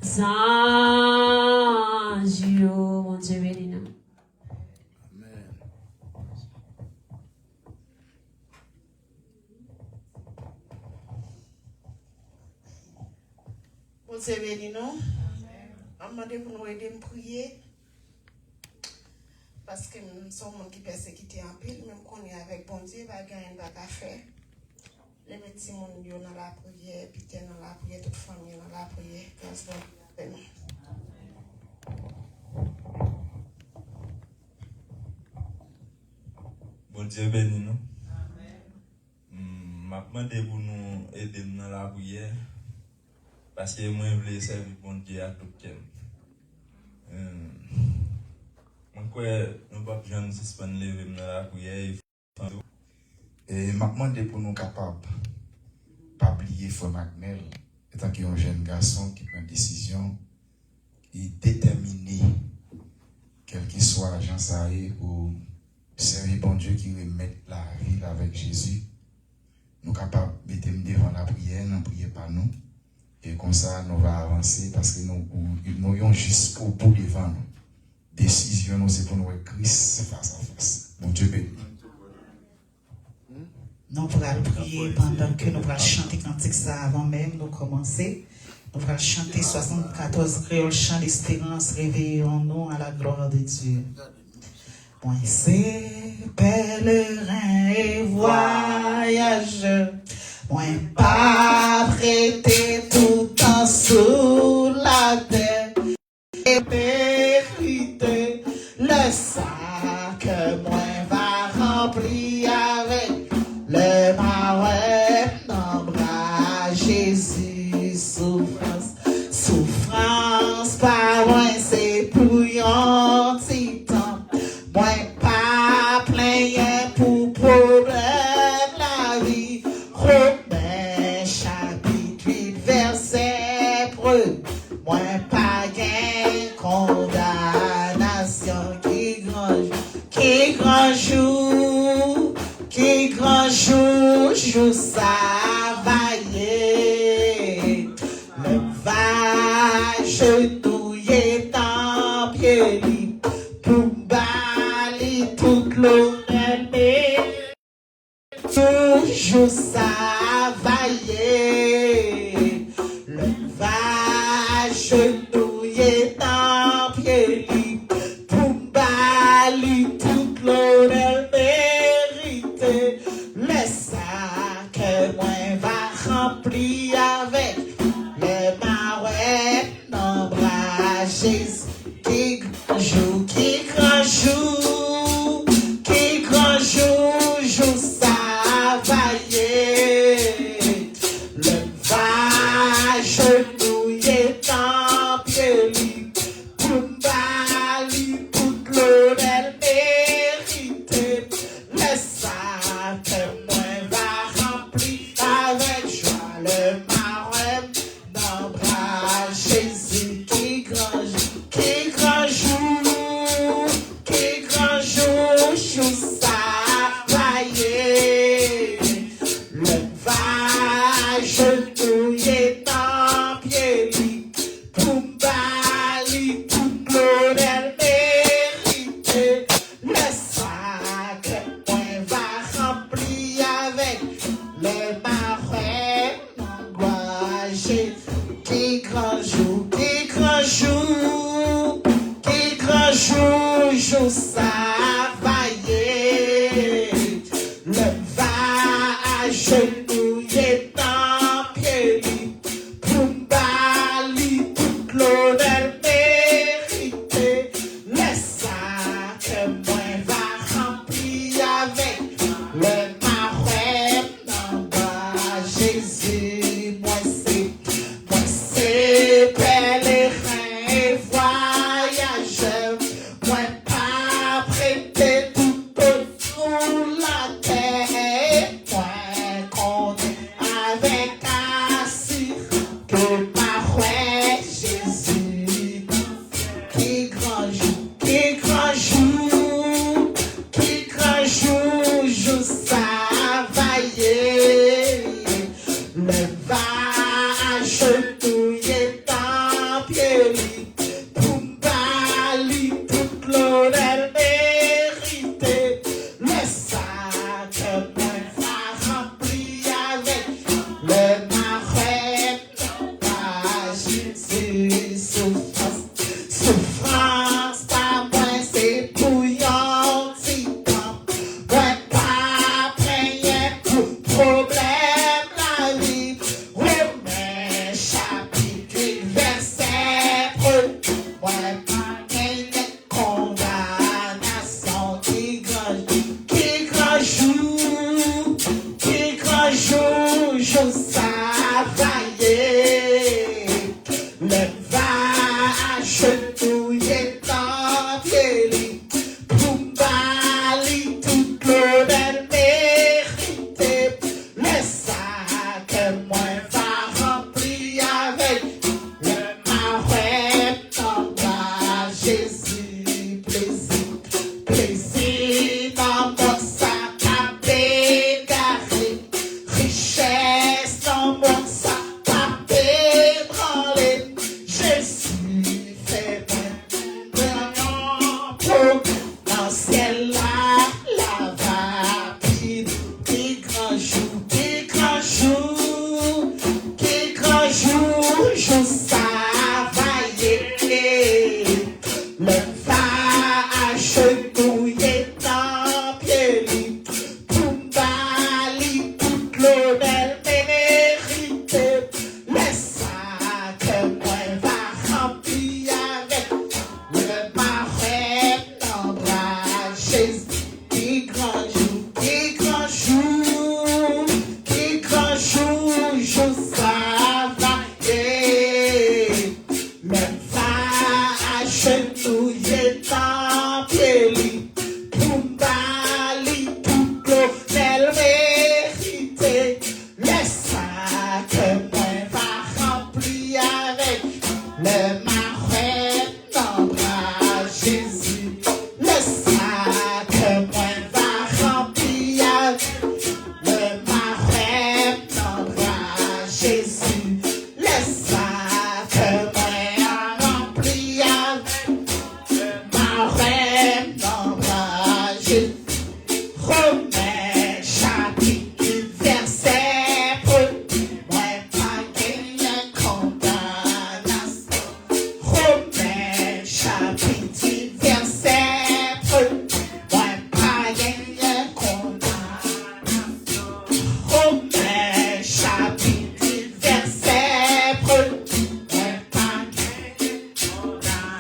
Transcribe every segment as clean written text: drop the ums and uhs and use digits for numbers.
Zazio, mon Dieu béni nous. Amen. Bon Dieu béni nous. Je demande pour nous aider à prier. Parce que nous sommes gens qui persécutent en pile, même qu'on est avec bon Dieu, pas gagner pas qu'à faire. Les petits gens dans la prière, puis dans la prière, toute famille dans la prière, grâce à Dieu. Bon Dieu béni nous. Je demande pour nous aider dans la prière. Parce que moi, je veux servir bon Dieu à tout le monde. Je crois que nous ne pouvons pas nous suspendre lever dans la prière. Et m'a demandé pour nous capables pas oublier Frère Magnel, étant qu'un jeune garçon qui prend une décision, qui est déterminé, quel qu'il soit l'agent ça est, pour servir bon Dieu qui remet la vie avec Jésus. Nous sommes capables de mettre devant la prière, nous prions par nous. Et comme ça, nous allons avancer parce que nous avons juste au bout devant nous. Décision, nous c'est pour nous avec Christ face à face. Bon Dieu béni. Nous allons prier pendant que nous allons chanter cantique ça avant même de commencer. Nous allons chanter 74 créoles chants d'espérance, réveillons-nous à la gloire de Dieu. Moi c'est pèlerin et voyageur, moi pas prêté tout temps sous la terre et mérité le sac que moi va remplir avec le marais n'embra Jésus souffrance, souffrance pas loin c'est bouillon titan, moi pas plein pour problème la vie. Romains chapitre 8 verset 1, moi pas gain condamnation qui grand jour. Qui grand jour ça va y le vache douillé dans pied pour bali toute l'honnêteté toujours ça va y le vache douillé dans pied pour bali toute l'honnêteté. Le sac moi va remplir avec le marais n'embra Jésus qui grand jour ça va y le vache douillé dans pied pour bali toute l'honneur mérité. Le sac moi va remplir avec joie le marais n'embra Jésus qui grand jour ça va y le vache douillé dans pied pour bali toute l'honneur mérité. Le sac moi va remplir avec le marais n'embra Jésus qui grand jour ça va y le vache douillé dans pied pour bali toute l'honneur mérité. Le sac moi va remplir avec le marais n'embra Jésus. Moi c'est pèlerin et voyageur, moi pas prêté tout sous la terre, moi jour travailler. Le va à genouiller dans pied pour bali toute l'honneur mérité. Le sac moi va remplir avec le marais dans la Jésus plaisir. Plaisir dans mon sac à bégaré. Richesse dans mon sac à ébranler. Jésus fait mon pour dans ciel là, la rapide. Qui grand jour, qui grand jour, qui grand jour, jour travailler. Le va à genouiller dans pied pour bali toute l'honneur mérité. Le sac moi va remplir avec le marais dans bras Jésus. Qui grand jour, qui grand jour, qui grand jour, jour travailler. Le va à genouiller dans pied pour bali toute l'honneur mérité. Le sac moi va remplir avec le marais dans bras Jésus. Le sac moi va remplir avec le marais dans bras Jésus. Le sac moi remplir avec le marais dans bras Jésus. Romains chapitre verset 1. Moi pas gagné condamnation. Romains chapitre verset 1. Moi pas gagné condamnation. Romains chapitre verset 1. Moi pas gagné condamnation.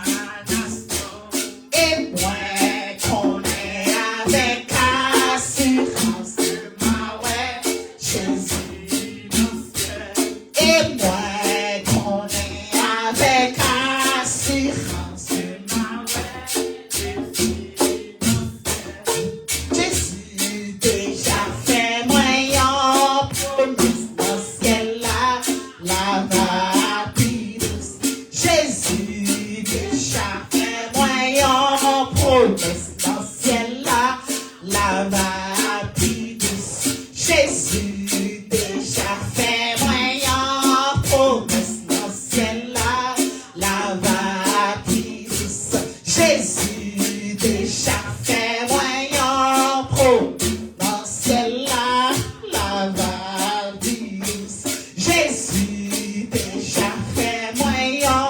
Et moi qu'on est avec assurance ma ouais Jésus dans ciel. Et moi qu'on est avec assurance ma ouais Jésus dans ciel. Jésus déjà fait moyen promesse dans ciel là, la rapide. Jésus déjà fait moyen promesse dans ciel là, la rapide. Jésus déjà fait moyen promesse dans ciel là, la rapide. Jésus déjà fait moyen promesse dans ciel là, la rapide. Jésus déjà fait moyen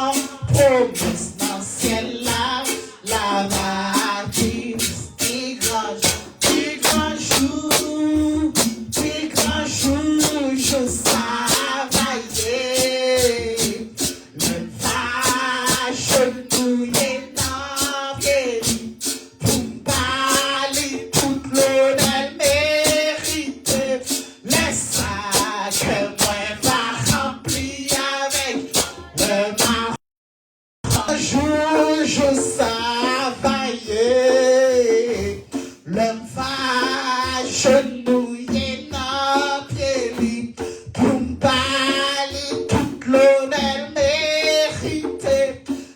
promesse dans ciel là, la rapide. Qui grand jour, qui grand jour, je travailler. Le va genouiller dans pied pour bali toute l'honneur mérité. Le sac moi va remplir avec le marais. Un jour, je travailler. L'homme va genouiller dans pied pour bali toute l'honneur mérité.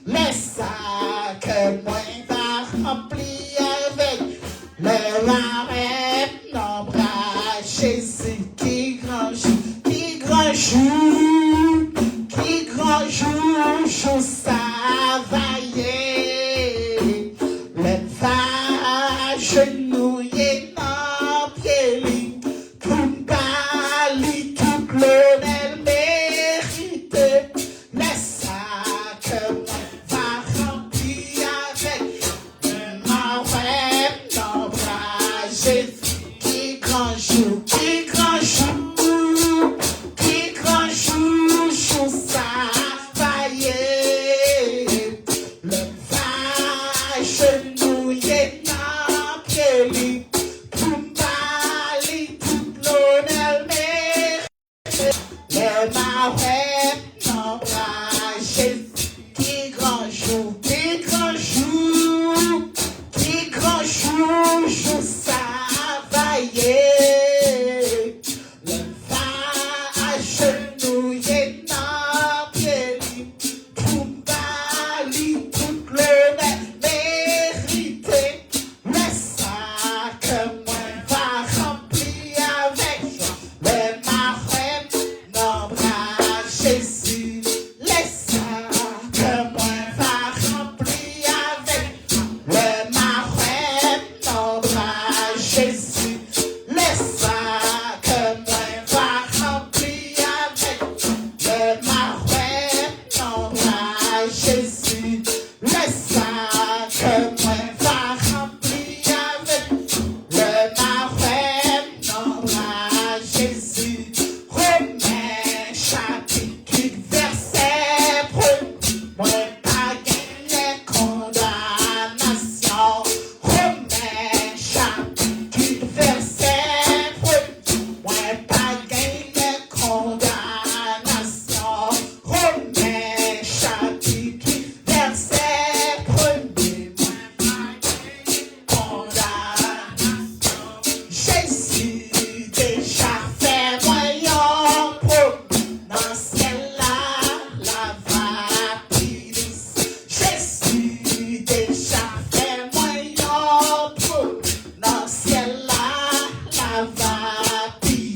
Le sac moi va remplir avec le marais dans bras Jésus. Qui grand jour, qui grand jour, qui grand jour, jour travailler. Le va genouiller dans pied pour bali toute l'honneur mérité. Le sac va remplir avec le marais dans bras Jésus. Qui grand jour, qui grand jour, qui grand jour, jour travailler. marée, non, Jésus, qui grand jour, qui grand jour, qui grand jour, jour ça va y est. Le va à genouiller dans pied, pour bali, tout le mérité. Laisse ça que moi va remplir avec le marais, non, Jésus. Laisse ça que moi va remplir avec le marais, non, Jésus. Laisse ça que moi va remplir avec le marais, non, Jésus. Laisse ça que moi va remplir avec le marais, non, Jésus. Romains chapitre 8, verset 1. Moi pas gagné condamnation. Romains chapitre 8, verset 1. Moi pas gagné condamnation. Romains chapitre 8, verset 1. Moi pas gagné condamnation. Jésus déjà fait moyen pour dans ciel la vapidis. Jésus déjà fait moyen pour dans ciel la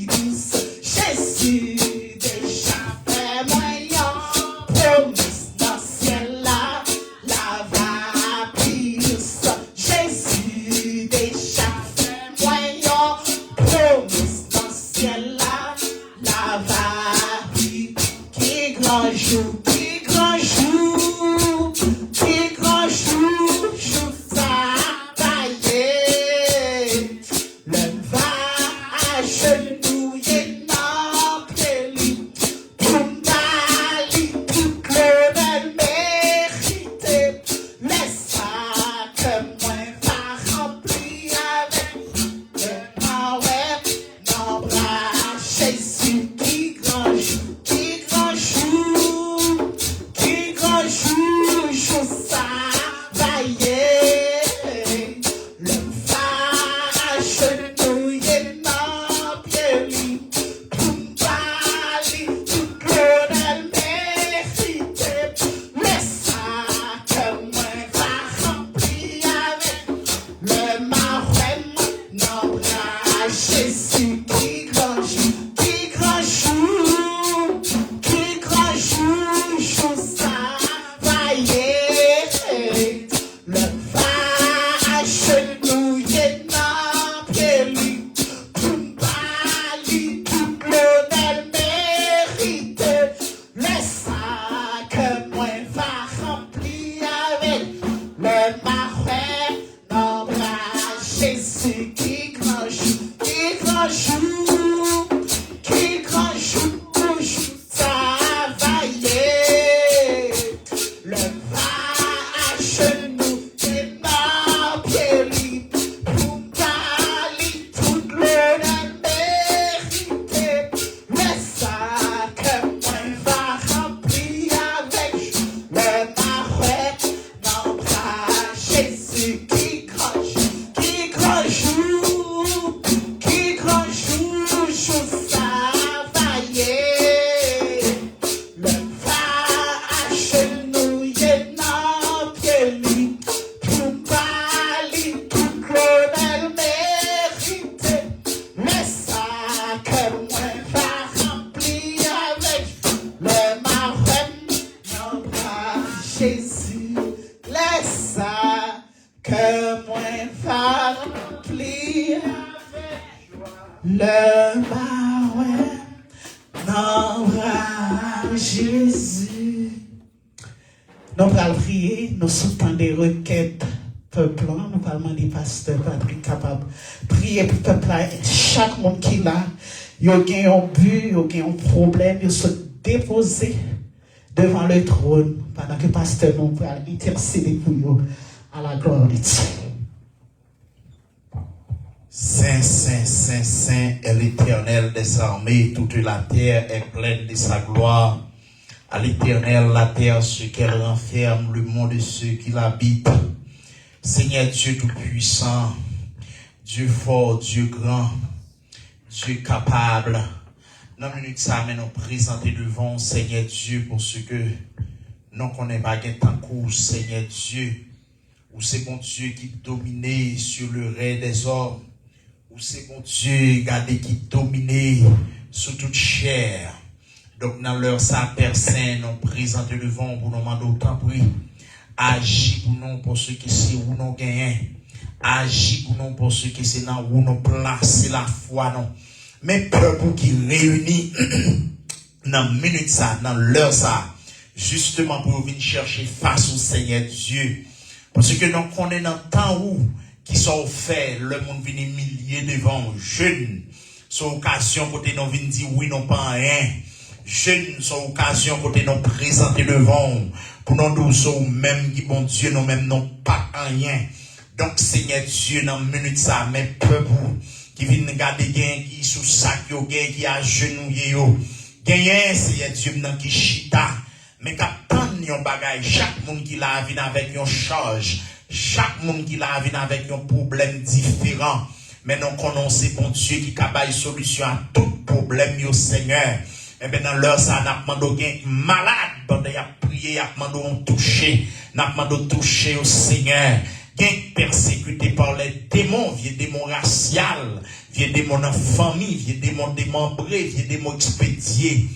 vapidis. Jésus déjà fait moyen pour dans ciel la vapidis. Jésus déjà fait moyen pour dans ciel la vapidis. Qui grand jour, qui grand jour, qui grand jour, jour ça va y est. Le va à genouiller dans pied, pour bali, tout le mérité. Laisse ça que moi va remplir avec le marais, non, Jésus. Qui grand jour, qui grand jour, qui grand jour, jour ça va y est. Le va à genouiller dans pied, pour bali, tout le mérité. Laisse ça que moi va remplir avec le marais, non, Jésus. Qui grand jour, qui grand jour, qui grand jour, jour ça va y est. Le va à genouiller dans pied, pour bali, tout le mérité. Laisse ça que moi va remplir avec le marais, non, Jésus. Qui grand jour, qui grand jour, qui grand jour, jour ça va y est. Le va à genouiller dans pied, pour bali, tout le mérité. Laisse ça que moi va remplir avec le marais, non, Jésus. Qui grand jour, qui grand jour, qui grand jour, jour ça va y est. Le va à genouiller dans pied, pour bali, tout le mérité. Laisse ça que moi va remplir avec le marais, non, Jésus. Laisse ça que moi va remplir le marais, non, Jésus. Nous allons prier, nous soutenons des requêtes peuple, nous allons demander pasteur Patrick capable de prier pour le peuple, chaque monde qui est là, il y a un but, il y a un problème, il se déposer devant le trône pendant que pasteur nous va intercéder pour eux à la gloire de Dieu. Saint, Saint, Saint, Saint est l'Éternel des armées, toute la terre est pleine de sa gloire. À l'Éternel, la terre, ce qu'elle renferme, le monde et ceux qui l'habitent. Seigneur Dieu Tout-Puissant, Dieu fort, Dieu grand, Dieu capable. Dans la minute, ça nous présenter devant Seigneur Dieu pour ce que nous connaissons pas en cours, Seigneur Dieu. Ou c'est bon Dieu qui domine sur le règne des hommes. Ou c'est bon Dieu, regardez, qui domine sur toute chair. Donc, dans l'heure, ça, personne, nous présente devant pour nous demander autant prix. Agis pour nous pour ceux qui c'est où nous gagnons. Agis pour nous pour ceux qui c'est dans où nous placer la foi, non. Mais peuple qui réunit dans minute ça, dans l'heure ça, justement pour venir chercher face au Seigneur Dieu. Parce que nous connaissons dans le temps où qui sont faits, le monde vient milliers devant, jeunes, sont occasion côté nous vient dire oui, non pas rien. Jeunes sont occasion côté nous présenter devant, pour nous dire même qui bon Dieu, nous même non pas rien. Donc Seigneur Dieu, dans minute ça, mais peuple qui vient regarder gain qui sous sac yo gain qui agenouillé yo gain Seigneur Dieu dans qui chita mais captant yon bagay chaque monde qui la vient avec yon charge chaque monde qui la vient avec yon problème différent mais nous connaissons bon Dieu qui capable solution à tout problème yo Seigneur et bien dans l'heure ça n'a demandé gain malade pendant y a prié y a demandé toucher n'a demandé toucher au Seigneur persécuté par les démons, vieux démons raciales, vieux démons en famille, vieux démons démembrés, vieux démons expédiés.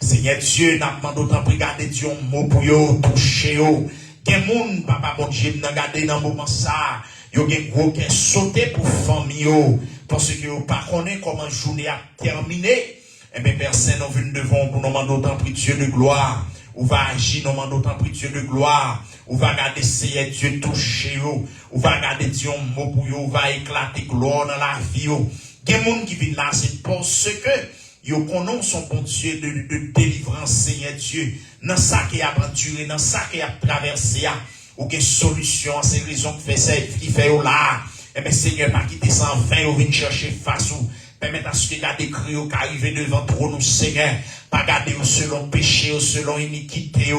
Seigneur Dieu, n'a pas d'autant pris garder Dieu mot pour yo, toucher yo. Gen moun, papa bon Dieu, n'a gardé dans moment ça. Yo gen gros qui sauté pour famille yo. Parce que yo pas connaît comment journée a terminé. Et bien personne n'a vu devant pour nous demander autant pris Dieu de gloire. Ou va agir, nous demandons autant pris Dieu de gloire. Ou va garder Seigneur Dieu toucher yo. Ou va garder Dieu mot pour yo. Ou va éclater gloire dans la vie yo. Il y a des gens qui viennent là, c'est parce que yo connaissent son bon Dieu de délivrance, Seigneur Dieu. Dans ça qui a enduré, dans ça qui a traversé, ou quelle solution, c'est raison qui fait yo là. Eh bien Seigneur, pas quitter 120, ou venir chercher face ou. Permettre à ce que garder crio qui arrive devant trop nous, Seigneur. Pas garder selon péché, selon iniquité,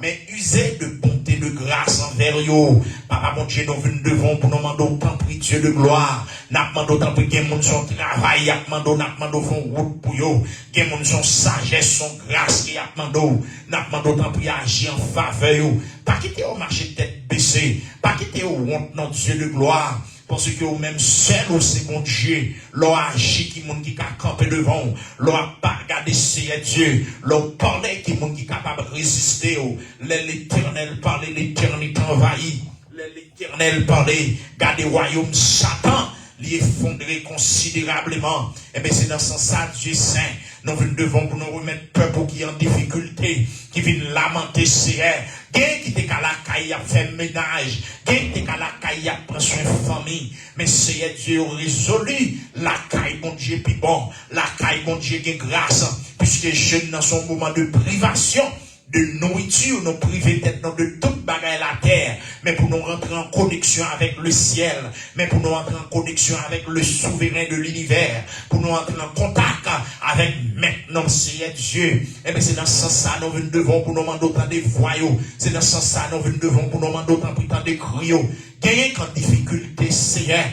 mais user de bonté, de grâce envers yo. Papa, mon Dieu, nous venons devant pour nous demander autant prix Dieu de gloire. Nous demandons autant prix que mon son travail, nous demandons font route pour yo. Que mon son sagesse, son grâce, qui a demandé. Nous demandons autant prix agir en faveur yo. Pas quitter au marché tête baissée. Pas quitter au honte, notre Dieu de gloire. Parce que au même seul au second Dieu, l'on agit qui moun qui a campé devant, l'on a pas regardé Seigneur Dieu, l'on parlait qui moun qui capable de résister, l'éternel parlait, l'éternité envahit, l'éternel parlait, gardez royaume Satan, l'effondrer considérablement. Et bien c'est dans ce sens, Dieu Saint, nous devons pour nous remettre peuple qui est en difficulté, qui vient lamenter Seigneur. Gen qui te la caille a fait ménage, gen qui te la caille a pris soin de famille, mais Seigneur Dieu résolu la caille bon Dieu puis bon, la caille bon Dieu qui grâce, puisque jeunes dans son moment de privation, de nourriture, nous priver tête de toute bagaille la terre, mais pour nous rentrer en connexion avec le ciel, mais pour nous rentrer en connexion avec le souverain de l'univers, pour nous rentrer en contact avec maintenant Seigneur Dieu. Et bien c'est dans ce sens ça nous venons devant pour nous demander autant de voyous, c'est dans ce sens ça nous venons devant pour nous demander autant de crios. Gagnez qu'en difficulté Seigneur,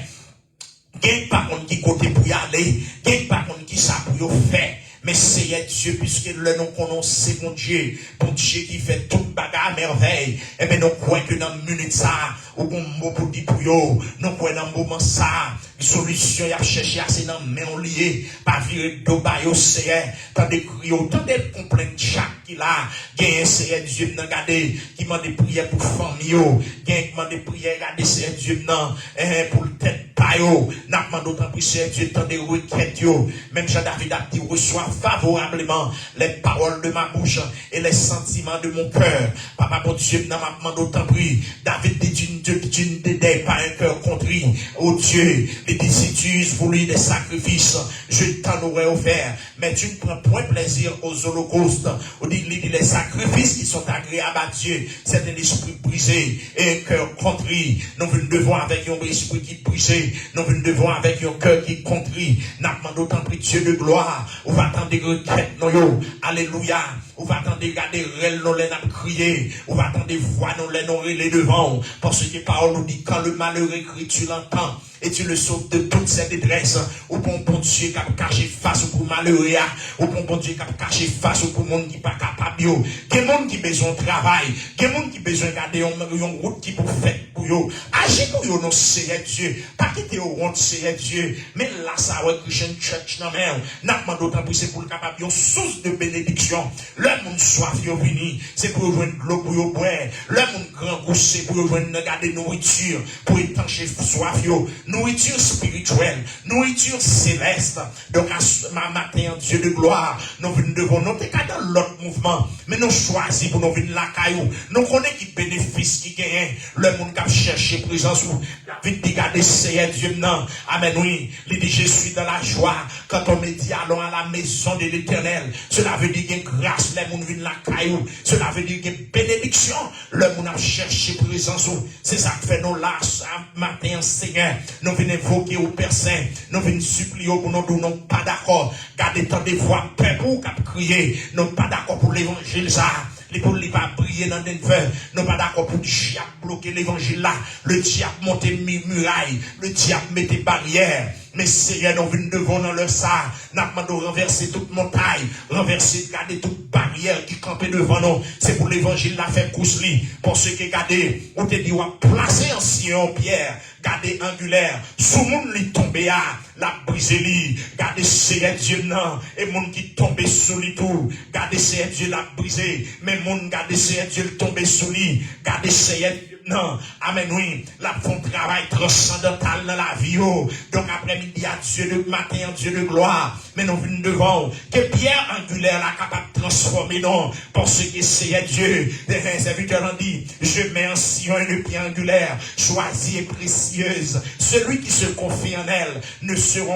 gagnez pas contre qui côté pour y aller, gagnez pas contre qui ça pour y faire. Mais Seigneur Dieu, puisque le nom qu'on a, c'est mon Dieu qui fait toute bagarre à merveille, et bien nous croyons que dans une minute ça, ou bon mot pour dire pour yo, nous croyons dans le moment ça, solution y a cherché assez dans main lié, pas virer d'oba yo Seigneur, tant de crier, tant de complaintes chaque qui là, gagne Seigneur Dieu n'a gardé, qui m'a des prières pour famille yo, gagne qui m'a des prières garder Seigneur Dieu non, pour le tête pas yo, n'a pas d'autant plus Seigneur Dieu tant de requêtes yo, même Jean David a dit reçoit favorablement les paroles de ma bouche et les sentiments de mon cœur. Papa, mon Dieu, n'a pas d'autant plus. David dit tu ne dédaies pas un cœur contrit. Oh Dieu, Il dit, si tu uses pour lui des sacrifices, je t'en aurais offert. Mais tu ne prends point plaisir aux holocaustes. Il dit, les sacrifices qui sont agréables à Dieu, c'est un esprit brisé et un cœur contrit. Nous venons devant avec un esprit qui est brisé. Nous venons devant avec un cœur qui est contrit. Nous demandons d'autant plus Dieu de gloire. On va attendre des requêtes, non. Alléluia. On va attendre garder réel, non, les n'a crié. On va attendre voix, non, les non, les devant. Parce que parole nous dit, quand le malheur écrit, tu l'entends. Et tu le sauves de toutes ces détresses. Au bon Dieu qui a caché face pour malheureux. Au bon Dieu qui a caché face pour monde qui n'est pas capable. Il y a des gens qui ont besoin de travail. Il y a des gens qui ont besoin de garder une route qui pour faire pour eux. Agis pour eux, non, c'est Dieu. Pas quitter au rond, c'est Dieu. Mais là, ça, ouais, Christian Church, non, mais, n'a pas d'autant plus, c'est pour le capable, une source de bénédiction. Le monde soif, il venu. C'est pour joindre de l'eau pour eux boire. Le monde grand goût, c'est pour joindre garder nourriture. Pour étancher soif, nourriture spirituelle, nourriture céleste. Donc, à matin, Dieu de gloire, nous venons devant nous, pas dans l'autre mouvement, mais nous choisissons pour nous venir la caillou. Nous connaissons qui bénéfice qui gagne. Le monde qui a cherché présence ou vite regarder c'est Dieu non. Amen, oui. Il dit, je suis dans la joie. Quand on me dit, allons à la maison de l'Éternel, cela veut dire qu'il y a grâce, le monde vient la caillou. Cela veut dire qu'il y a bénédiction. Le monde a cherché présence ou. C'est ça que fait nous là, matin, Seigneur. Nous venons invoquer au Père Saint. Nous venons supplier pour nous dire, nous pas d'accord. Gardez tant de voix, peuple ou cap crier. Nous pas d'accord pour l'évangile ça. Les pour ne pas briller dans Denver. Nous pas d'accord pour le diable bloquer l'évangile là. Le diable monte muraille. Le diable mette barrière. Mais Seigneur, nous venons devant dans le ça. Nous demandons renverser toute montagne. Renverser, garder toute barrière qui campait devant nous. C'est pour l'évangile là faire cousli. Pour ceux qui gardent, on te dit, on va placer en Sion pierre. Gardez angulaire. Sous monde li tombé à la brisé li. Gardez c'est Dieu non. Et monde qui tombe sous lui tout. Gardez c'est Dieu la brisé. Mais monde gardez c'est Dieu tombé sous lui. Gardez c'est Dieu non. Amen oui. La font travail transcendantal dans la vie. Donc après-midi à Dieu de matin, Dieu de gloire. Mais nous venons devant. Que pierre angulaire la capable de transformer non. Parce que c'est Dieu. Les serviteurs ont dit. Je mets en Sion une pierre angulaire. Choisie et précieuse. Celui qui se confie en elle ne sera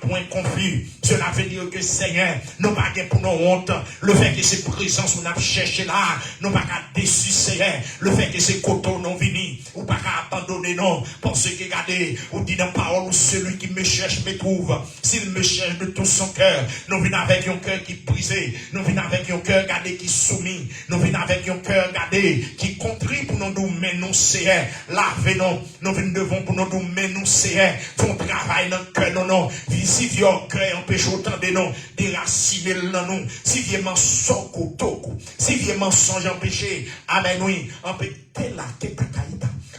point confus. Cela veut dire que Seigneur, nous pas pour nos honte. Le fait que ces présences nous avons cherché là, nous pas déçu Seigneur. Le fait que ces coteaux non vini, ou pas abandonner non. Parce que regardez, on dit dans la parole, celui qui me cherche me trouve. S'il me cherche de tout son cœur, nous venons avec un cœur qui est brisé. Nous venons avec un cœur gardé qui est soumis. Nous venons avec un cœur gardé qui contribue pour nous mener nous Seigneur. Lavez nous. Nous venons devant pour nous mener nous Seigneur. Font travail dans le cœur non non. Si vieux cœur empêche autant de nous déraciner dans nous. Si vieux mensonge toko. Si vieux mensonge empêché. Amen oui. Empêcher la tête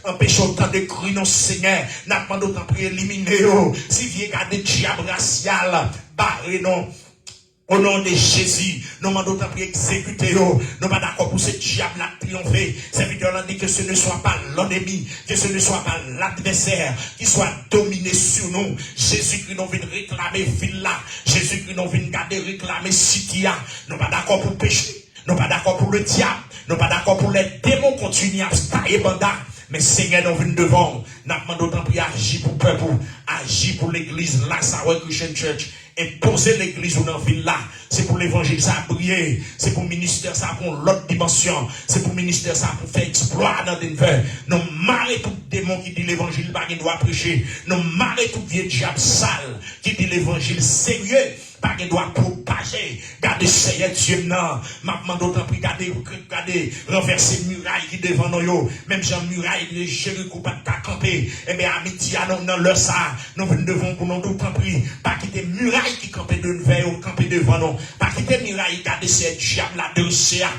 empêche autant de cris non Seigneur. N'a pas d'autant pour éliminer. Si vieux garder diable racial. Barré non. Au nom de Jésus, nous demandons de exécuter. Nous sommes pas d'accord pour ce diable à triompher. Serviteur a dit que ce ne soit pas l'ennemi, que ce ne soit pas l'adversaire qui soit dominé sur nous. Jésus-Christ nous vient réclamer villa. Jésus-Christ nous vient garder réclamer Sitia. Nous sommes pas d'accord pour péché. Nous sommes pas d'accord pour le diable. Nous sommes pas d'accord pour les démons continuer à se tailler banda. Mais Seigneur, nous venons devant. Nous demandons d'autant plus agir pour le peuple, agir pour l'église, la Sawa Christian Church. Imposer l'église ou dans la ville là. C'est pour l'évangile, ça a brillé. C'est pour le ministère, ça pour l'autre dimension. C'est pour le ministère, ça pour faire exploit dans Denver. Nous marrer tout démon qui dit l'évangile, pas qu'il doit prêcher. Nous marrer tout vieux diable sale qui dit l'évangile sérieux. Pas qu'il doit propager. Gardez Seigneur Dieu, non. Maintenant, d'autant plus, gardez, renverser muraille qui devant nous. Même Jean muraille, les Jéricho, pas de camper. Eh bien, amitié, dans leur ça. Nous devons pour nous d'autant plus. Pas quitter muraille qui campait devant nous, camper devant nous. Pas quitter muraille, gardez Seigneur diable là, de l'océan.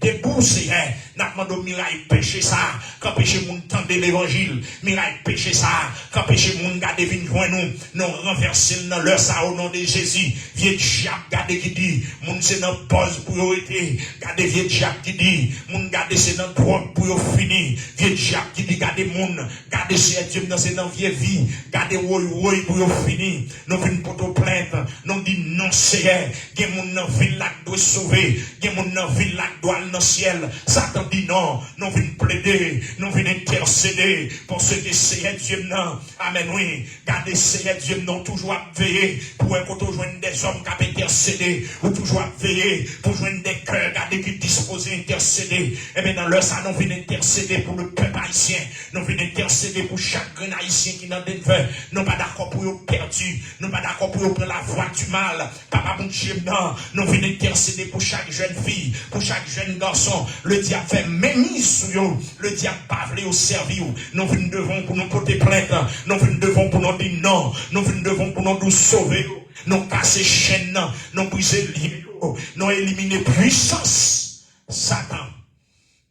Debout, Seigneur. N'a demandé miraille péché ça. Quand péché moun tende l'évangile. Miraille péché ça. Quand péché moun gade vin joindre nous. Non renverser dans leur ça au nom de Jésus. Vieux diable gade qui dit. Moun c'est dans pause pour yo été. Gade vieux diable qui dit. Moun gade c'est dans drogue pour yo fini. Vieux diable qui dit gade moun. Gade c'est Dieu dans c'est dans vieille vie. Gade woy pour yo fini. Nous vin pour plainte. Nous dit non Seigneur. Gen moun dans ville là doit sauver. Gen moun dans ville là doigt dans le ciel. Satan dit non, nous venons plaider, nous venons intercéder pour ceux qui essaient Dieu non. Amen, oui. Gardez essayer Dieu non, toujours à veiller pour joindre des hommes qui ont intercédé, ou toujours à veiller pour joindre des cœurs, garder qui disposés à intercéder. Et bien dans l'heure, ça, nous venons intercéder pour le peuple haïtien. Nous venons intercéder pour chaque grand haïtien qui n'a Denver. Nous pas d'accord pour eux perdus. Nous pas d'accord pour eux prendre la voie du mal. Papa, mon Dieu, non. Nous venons intercéder pour chaque jeune fille, pour chaque jeune garçon. Le diable fait mémise sur eux. Le diable parle au service. Nous venons devant pour nous porter plainte. Nous venons devant pour nous dire non. Nous venons devant pour nous sauver. Nous casser chaînes, nous briser liens, nous éliminer puissance. Satan,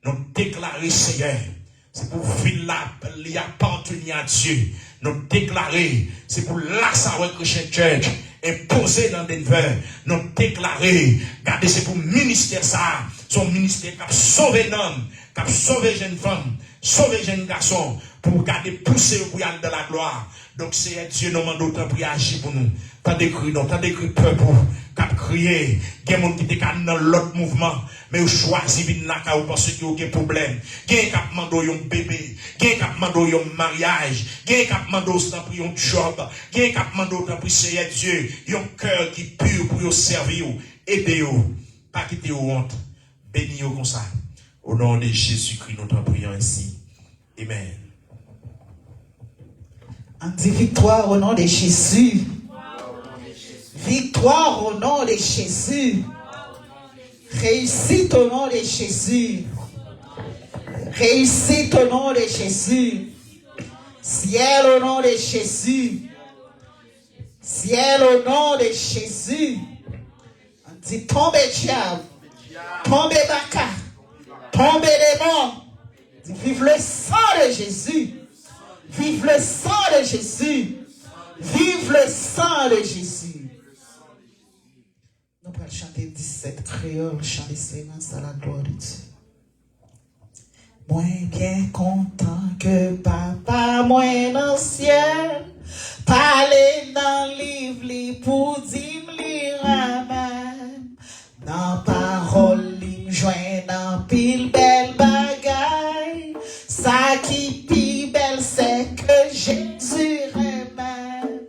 nous déclarer Seigneur. C'est pour vivre là, il appartenir à Dieu. Nous déclarer, c'est pour la Sarah Christian Church, imposer dans Denver. Nous déclarer, regardez, c'est pour ministère ça, son ministère qui a sauvé l'homme, qui a sauvé jeune femme, sauvé jeune garçon, pour garder pousser au royal de la gloire. Donc c'est Dieu nous demande autant pour agir pour nous. T'as décrit, non, t'as décrit peuple, qui a crié, il y a des gens qui étaient dans l'autre mouvement, mais ils choisissent de venir là parce qu'il y a des problèmes. Il y a des gens qui demandent un bébé, il y a des gens qui demandent un mariage, il y a des gens qui demandent un job, il y a des gens qui demandent pour Seigneur Dieu, un cœur qui est pur pour servir, aider, pas quitter honte, bénir comme ça. Au nom de Jésus-Christ, nous t'en prions ainsi. Amen. On dit victoire au nom de Jésus. Victoire au nom de Jésus. Réussite au nom de Jésus. Réussite au nom de Jésus. Ciel au nom de Jésus. Ciel au nom de Jésus. On dit tombez diable. Tombez baka. Tombez démon. Vive le sang de Jésus. Vive le sang de Jésus. Vive le sang de Jésus. Nous allons chanter 17 créoles, chant d'excellence à la gloire de Dieu. Moi bien content que papa, moi dans le ciel, parler dans le livre pour dire lire à même. Dans parole, il joint dans pile belle bagaille. Ça qui pi belle, c'est que Jésus remède.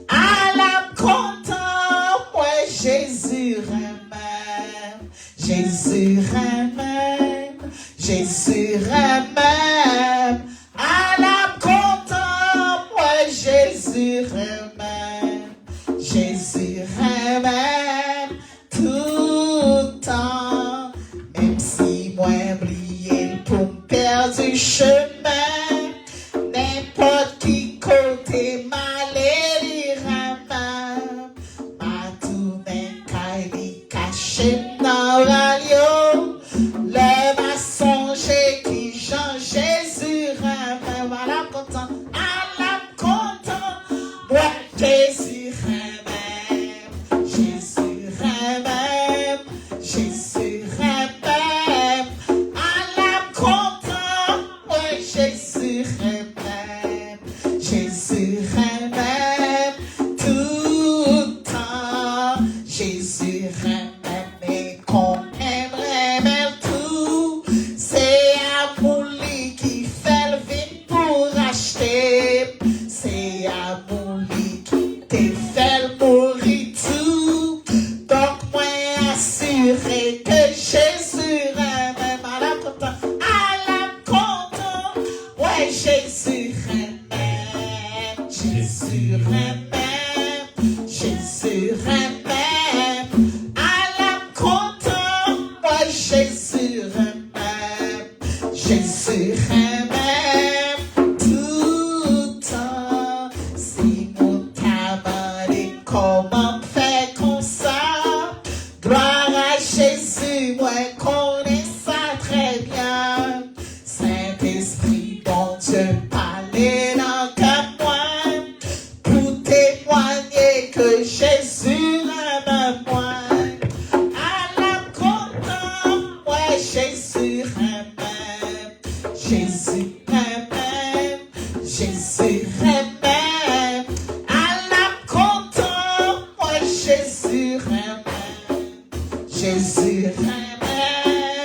À l'âme content, moi Jésus remède. Jésus remède. Jésus remède. À l'âme content, moi Jésus remède. Jésus remède tout temps. Même si moi oublié pour me perdre du chemin, n'importe qui côté maladie ramène. Ma tournée caille caché dans l'alio. Le m'a songé qui Jean Jésus ramène. Voilà content, à l'âme content, moi Jésus ramène. Jésus ramène. Jésus ramène. À l'âme content, moi Jésus ramène. Jésus ramène tout temps. Jésus ramène et qu'on aimerait tout. C'est amour lui qui fait le vide pour acheter. C'est amour lui qui te fait mourir tout. Donc moi assuré que Jésus ramène. À l'âme content, à l'âme content, ouais Jésus ramène. Jésus ramène. Jésus ramène. À l'âme content, ouais Jésus ramène. Jésus ramène tout temps. Si mon tabac comment faire comme ça, gloire à Jésus, moi connais ça très bien. Saint-Esprit, bon Dieu, parlez dans que moi, pour témoigner que Jésus ramène moi. À l'âme content, ouais Jésus ramène. Jésus ramène. Jésus ramène. À l'âme content, ouais Jésus ramène. Jésus ramène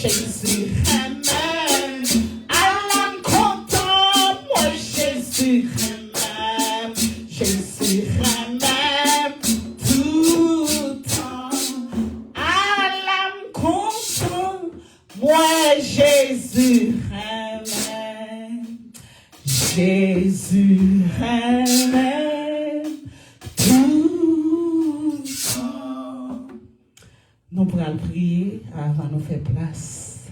Jésus, amen. Alam content, moi Jésus, amen. Jésus, amen. Tout temps. Alam content, moi Jésus, amen. Jésus, amen. Tout temps. Nous pourrons prier avant de faire place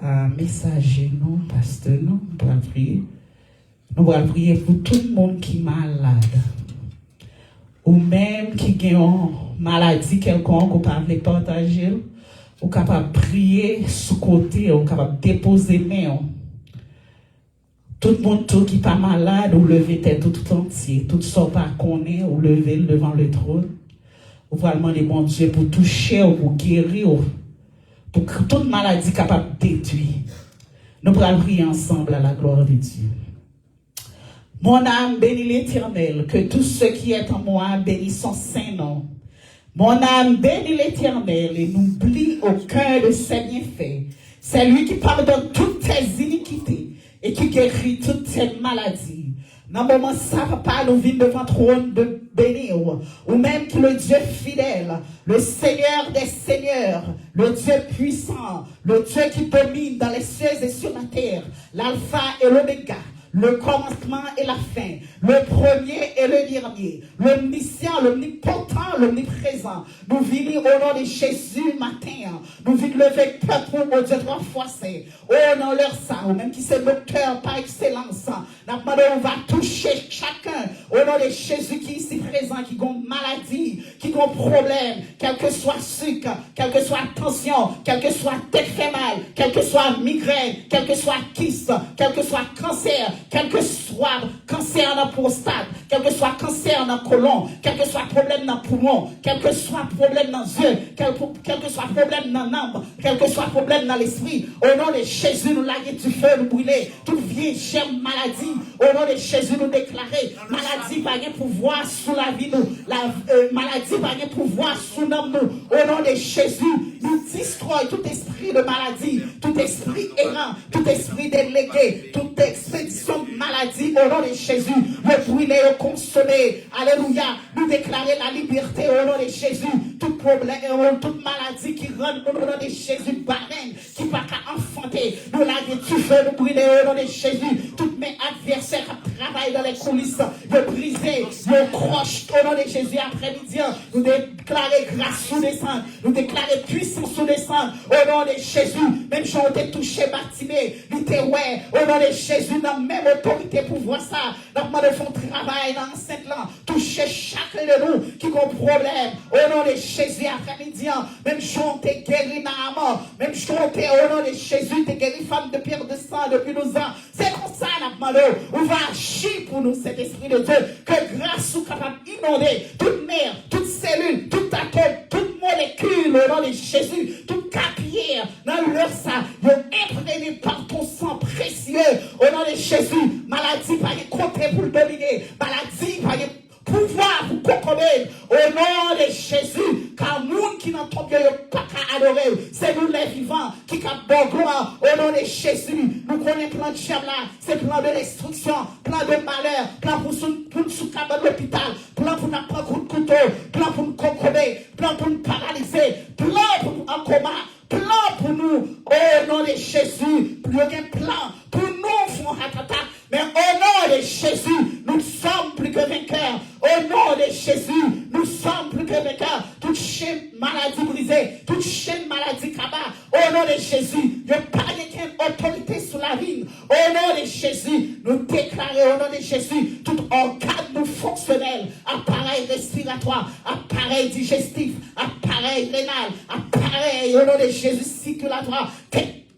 à messager nous, pasteur nous, nous pourrons prier. Nous pourrons prier pour tout le monde qui est malade. Ou même qui a une maladie quelconque, ou pas veut partager, ou capable de prier sous côté, ou capable de déposer main. Tout le monde qui n'est pas malade, ou lever tête tout entier, tout ce pas connaît, ou lever devant le trône. Ou va demander mon Dieu pour toucher ou pour guérir, pour que toute maladie capable de détruire. Nous pourrons prier ensemble à la gloire de Dieu. Mon âme bénit l'Éternel, que tout ce qui est en moi bénisse son saint nom. Mon âme bénit l'Éternel et n'oublie aucun de ses bienfaits. C'est lui qui pardonne toutes tes iniquités et qui guérit toutes tes maladies. Dans le moment ça, papa, nous venons devant le trône de bénir, ou même que le Dieu fidèle, le Seigneur des seigneurs, le Dieu puissant, le Dieu qui domine dans les cieux et sur la terre, l'alpha et l'oméga, le commencement et la fin, le premier et le dernier, l'omniscient, l'omnipotent, l'omniprésent. Nous venons au nom de Jésus matin. Nous venons lever peuple, mon Dieu, 3 fois c'est. Oh non, leur ça, ou même qui c'est docteur par excellence. On va toucher chacun au nom de Jésus qui est ici présent, qui a une maladie, qui a un problème, quel que soit sucre, quelle que soit tension, quel que soit tête fait mal, quel que soit migraine, quel que soit kyste, quel que soit cancer, quel que soit cancer dans la prostate, quel que soit cancer dans le côlon, quel que soit problème dans le poumon, quel que soit problème dans les yeux, quel que soit problème dans l'âme, quel que soit problème dans l'esprit, au nom de Jésus, nous laguer du feu, nous brûler, toute vieille germe maladie, au nom de Jésus, nous déclarer, maladie va y pouvoir sous la vie, nous, la maladie va y pouvoir sous nous, au nom de Jésus, nous destroyons tout esprit de maladie, tout esprit errant, tout esprit délégué, toute expédition de maladie, au nom de Jésus, le brûler, le consommer, alléluia, nous déclarer la liberté au nom de Jésus, tout problème, toute maladie qui rentre au nom de Jésus, barren, qui va qu'à enfanter, nous laguer du feu, nous brûler au nom de Jésus, toutes mes adversaires qui travaillent dans les coulisses, de briser, de croche au nom de Jésus après-midi, nous déclarer grâce sous descendre, nous déclarer puissance sous descendre, au nom de Jésus, même si on été touché, Bartimée, ouais, au nom de Jésus, dans la même autorité pour voir ça, dans le fond travail, dans l'enceinte là, toucher chacun de nous qui a un problème, au nom de Jésus après-midi, même si on t'est guéri dans la mort, même si on t'est au nom de Jésus, t'es guéri femme de pierre de sang depuis 12 ans, c'est comme ça, on va agir pour nous, cet esprit de Dieu, que grâce soit capable d'inonder toute mer, toute cellule, tout atome, toute molécule, au nom de Jésus, toute capillaire, dans leur sang, imprégné par ton sang précieux, au nom de Jésus, maladie, pas de côté pour le dominer, maladie, pas de pouvoir pour concommer, au nom de Jésus, car nous qui n'en tombons pas qu'à adorer, c'est nous les vivants qui capent bon gloire, au nom de Jésus, nous connaissons plan de diable là, c'est plan de destruction, plan de malheur, plan pour nous sous-cabane de l'hôpital, plan pour nous prendre coup de couteau, plan pour nous concommer, plan pour nous paralyser, plan pour nous en coma, plan pour nous, au nom de Jésus, plus aucun plan pour nous faire un attaque, mais au nom de Jésus, nous sommes plus que vainqueurs. Au nom de Jésus, nous sommes plus que vainqueurs. Toute chaîne maladie brisée, toute chaîne maladie cabas. Au nom de Jésus, il n'y a pas d'autorité sur la vie. Au nom de Jésus, nous déclarons au nom de Jésus, tout organe nous fonctionnel, appareil respiratoire, appareil digestif, appareil rénal, appareil au nom de Jésus circulatoire,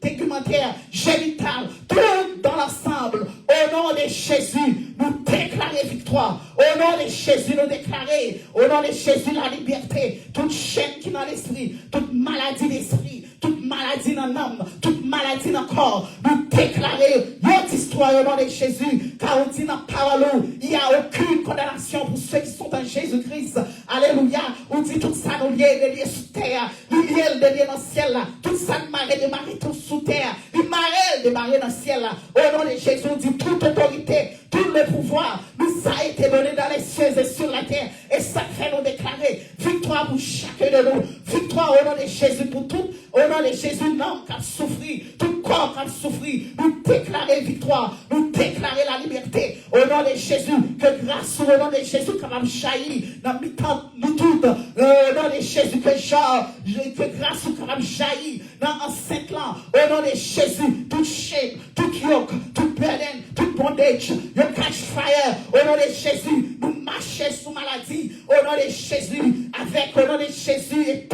tegumentaire, génital, tout dans l'ensemble. Au nom de Jésus, nous déclarons victoire. Au nom de Jésus, nous déclarons, au nom de Jésus, la liberté. Toute chaîne qui est dans l'esprit, toute maladie d'esprit, toute maladie dans l'âme, toute maladie dans le corps, nous déclarons notre histoire au nom de Jésus. Car on dit dans la parole, il n'y a aucune condamnation pour ceux qui sont en Jésus-Christ. Alléluia. On dit tout ça nous lié, de lié sous terre. Il lié de lié dans le ciel là. Tout ça de marée tout sous terre. Il marée dans le ciel là. Au nom de Jésus, on dit toute autorité, tout le pouvoir nous a été donné dans les cieux et sur la terre. Et ça fait nous déclarer victoire pour chacun de nous. Victoire au nom de Jésus pour tout. Au nom de Jésus, l'homme qui a souffert, tout corps qui a souffert, nous déclarer victoire, nous déclarer la liberté. Au nom de Jésus, que grâce au nom de Jésus, capable jaillir dans nous toutes. Au nom de Jésus, que grâce capable jaillir dans enceinte là. Au nom de Jésus, toute chaîne, toute yoke, toute burden, toute bondage, you catch fire. Au nom de Jésus, nous marchons sous maladie. Au nom de Jésus, avec au nom de Jésus et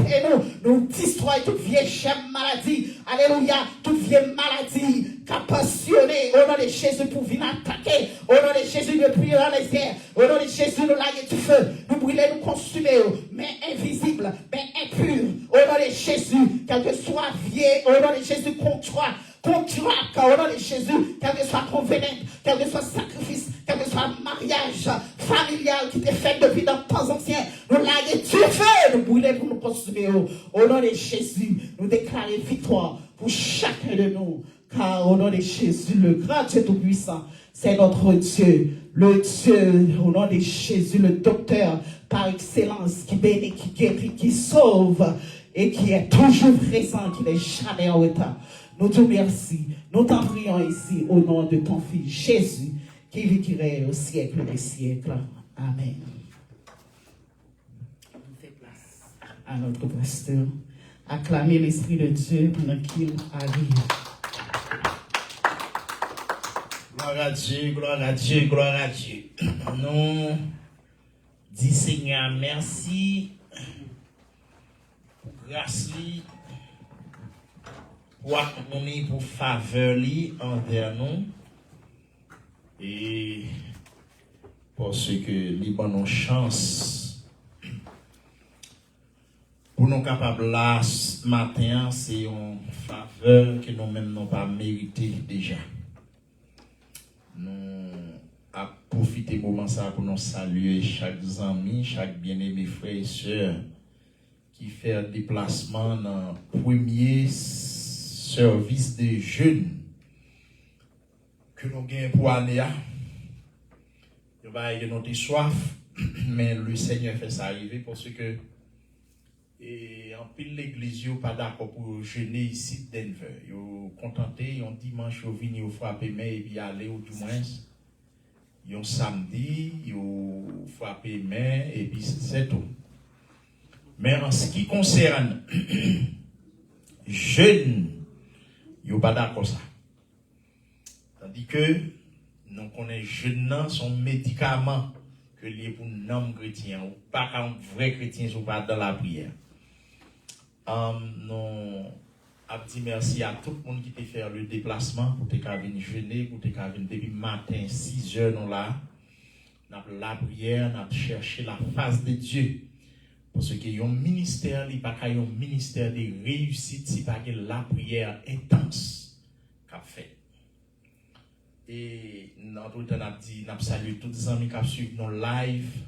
nous destroyons toute vieille maladie. Alléluia, toute vieille maladie capacionnée au nom de Jésus pour venir attaquer. Au nom de Jésus, nous prions dans les airs. Au nom de Jésus, nous laguer du feu. Nous brûler, nous consumer, mais invisible, mais impur. Au nom de Jésus, quel que soit vieil, au nom de Jésus, contrat, au nom de Jésus, quel que soit convenant, quel que soit sacrifice, quel que soit mariage familial qui était fait depuis dans temps anciens, nous laguer du feu, nous brûler pour nous consumer. Au nom de Jésus, nous déclarer victoire pour chacun de nous. Car au nom de Jésus, le grand Dieu Tout-Puissant, c'est notre Dieu. Le Dieu, au nom de Jésus, le docteur par excellence, qui bénit, qui guérit, qui sauve et qui est toujours présent, qui n'est jamais en retard. Nous te remercions. Nous t'en prions ici au nom de ton Fils Jésus, qui vit, qui règne au siècle des siècles. Amen. On fait place à notre pasteur. Acclamer l'Esprit de Dieu pendant qu'il arrive. Gloire à Dieu, gloire à Dieu, gloire à Dieu. Nous disons Seigneur, merci pour grâce, pour accompagner, pour faveur envers nous. Et parce que nous avons chance pour nous capables là ce matin, c'est une faveur que nous-mêmes n'avons pas mérité déjà. Nous avons profité de moment ça pour nous saluer chaque ami, chaque bien-aimé frère et sœur qui fait un déplacement dans le premier service de jeunes que nous gagnons pour l'année. Nous avons soif, mais le Seigneur fait ça arriver parce que en pile l'église n'est pas d'accord pour jeûner ici de Denver. Ils sont contentés, ils ont dimanche, ils viennent, ils frappent main et puis aller, ou du moins, ils ont samedi, ils frappent main et puis c'est tout. Mais en ce qui concerne jeunes, ils sont pas d'accord ça. Tandis que nous connaissons jeunes, son médicament que lié pour non chrétien ou pas un vrai chrétien ou pas dans la prière. Nous avons dit merci à tout le monde qui t'a fait le déplacement pour te venir jeûner, pour te venir depuis matin 6 heures nous là. Nous avons la prière, nous avons cherché la face de Dieu. Parce que y a un ministère, il n'y a pas un ministère de réussite si pas que la prière intense qu'a fait. Et dans tout le temps, nous avons salué tous les amis qui suivent nos lives.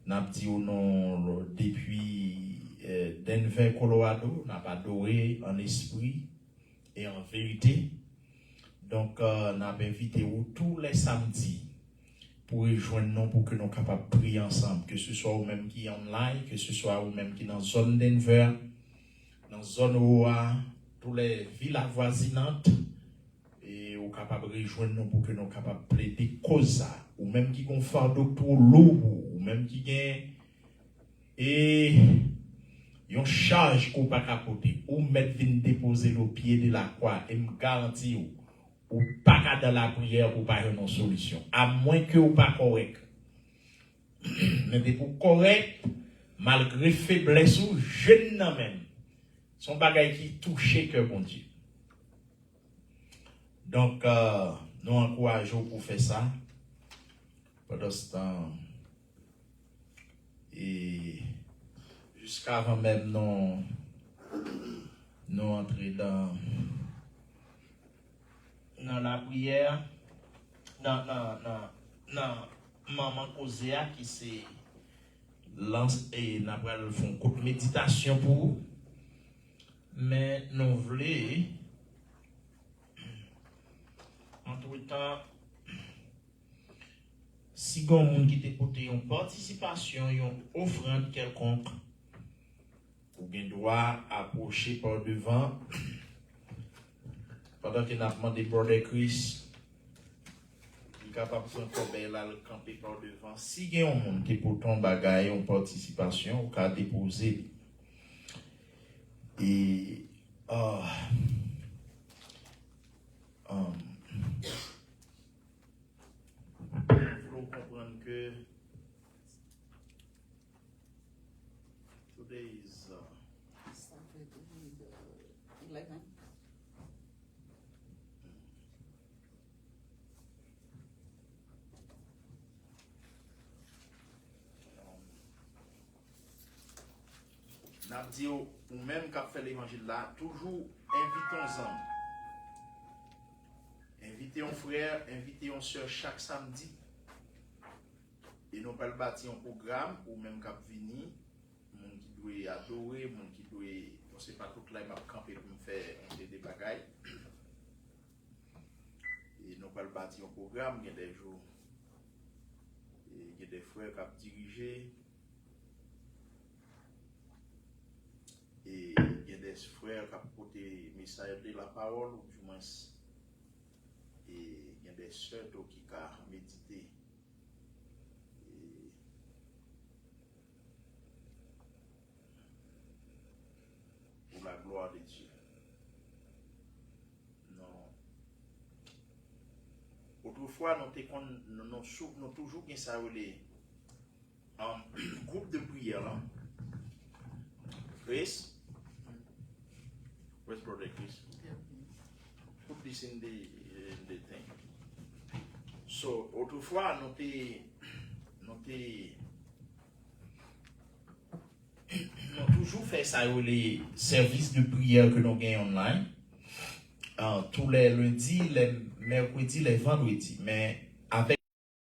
Nous avons dit au nom depuis Denver, Colorado, nous avons adoré en esprit et en vérité. Donc, nous avons invité tous les samedis pour rejoindre nous, pour que nous soyons capables de prier ensemble, que ce soit vous-même qui est online, que ce soit vous-même qui est dans la zone Denver, dans la zone OA, toutes les villes avoisinantes. Et vous capable de rejoindre nous pour que nous soyons capables de plaider cause, ou même qui confort docteur lourd, ou même qui gagne et une charge qu'on pas capoter, ou mettre venir déposer le pied de la croix et me garantir ou pas dans la prière pour pas une solution, à moins que ou pas correct. Mais pour correct, malgré faiblesse ou jeune même, son bagage qui touche que bon Dieu. Donc, nous encourageons pour faire ça. Pendant ce temps, et jusqu'avant même nous entrer dans la prière, maman causé qui c'est lance et n'a pas le fond courte méditation pour vous. Mais nous voulons entre temps si vous avez qui te porté une participation, une offrande quelconque, vous avez droit approcher par devant pendant que nous avons demandé Brother Chris. Il est capable de prendre là le camper par devant. Si il y a un monde qui pour ton bagage en participation, vous pouvez déposer. Et il faut comprendre que today is 11. n'a dit ou même qui a fait l'évangile là, toujours invitons-en. Invitez un frère, invitez une soeur chaque samedi. Et nous pas bâtir un programme ou même cap venir, monde qui doit adorer, monde qui doit, on sait pas toute la m'a camper pour me faire des bagailles. Et nous pas bâtir un programme, il y a des jours, il y a des frères qui ont dirigé. Et il y a des frères qui ont porté le message de la parole, ou du moins, et il y a des sœurs qui ont médité. Pour la gloire de Dieu. Non. Autrefois, nous avons toujours bien ça un groupe de prière. Là. Chris? Where's Brother Chris? Put this in the thing. So, autrefois, nous toujours fait ça les services de prière que nous gagnons online. Tous les lundis, les mercredis, les vendredis. Mais avec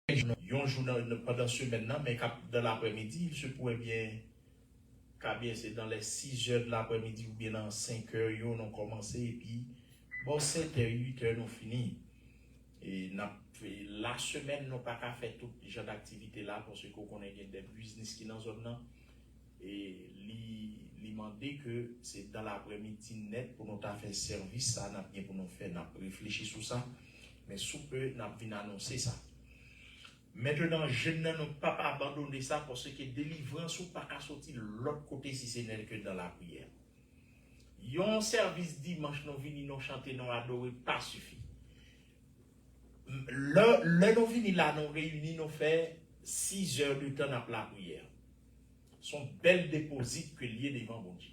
un journal pendant ce maintenant, mais dans l'après-midi, il se pourrait bien. C'est dans les 6 heures de l'après-midi ou bien dans 5 heures, nous avons commencé et puis, bon, 7 heures, 8 heures, nous finissons. Et la semaine, nous n'avons pas fait tout ce genre d'activité là parce qu'on connaît des business qui sont dans la zone. Et lui demander que c'est dans l'après-midi net pour nous faire service, ça n'a bien pour nous faire, nous réfléchir sur ça. Mais sous peu, nous avons annoncer ça. Maintenant, je ne peux pas abandonner ça parce que délivrance ou pas qu'à sortir de l'autre côté si ce n'est que dans la prière. Yon service dimanche, nous venons nous chanter, nous adorer, pas suffit. Le nous venons là, nous réunis, nous faisons 6 heures de temps dans la prière. Son bel déposit que lié devant bon Dieu.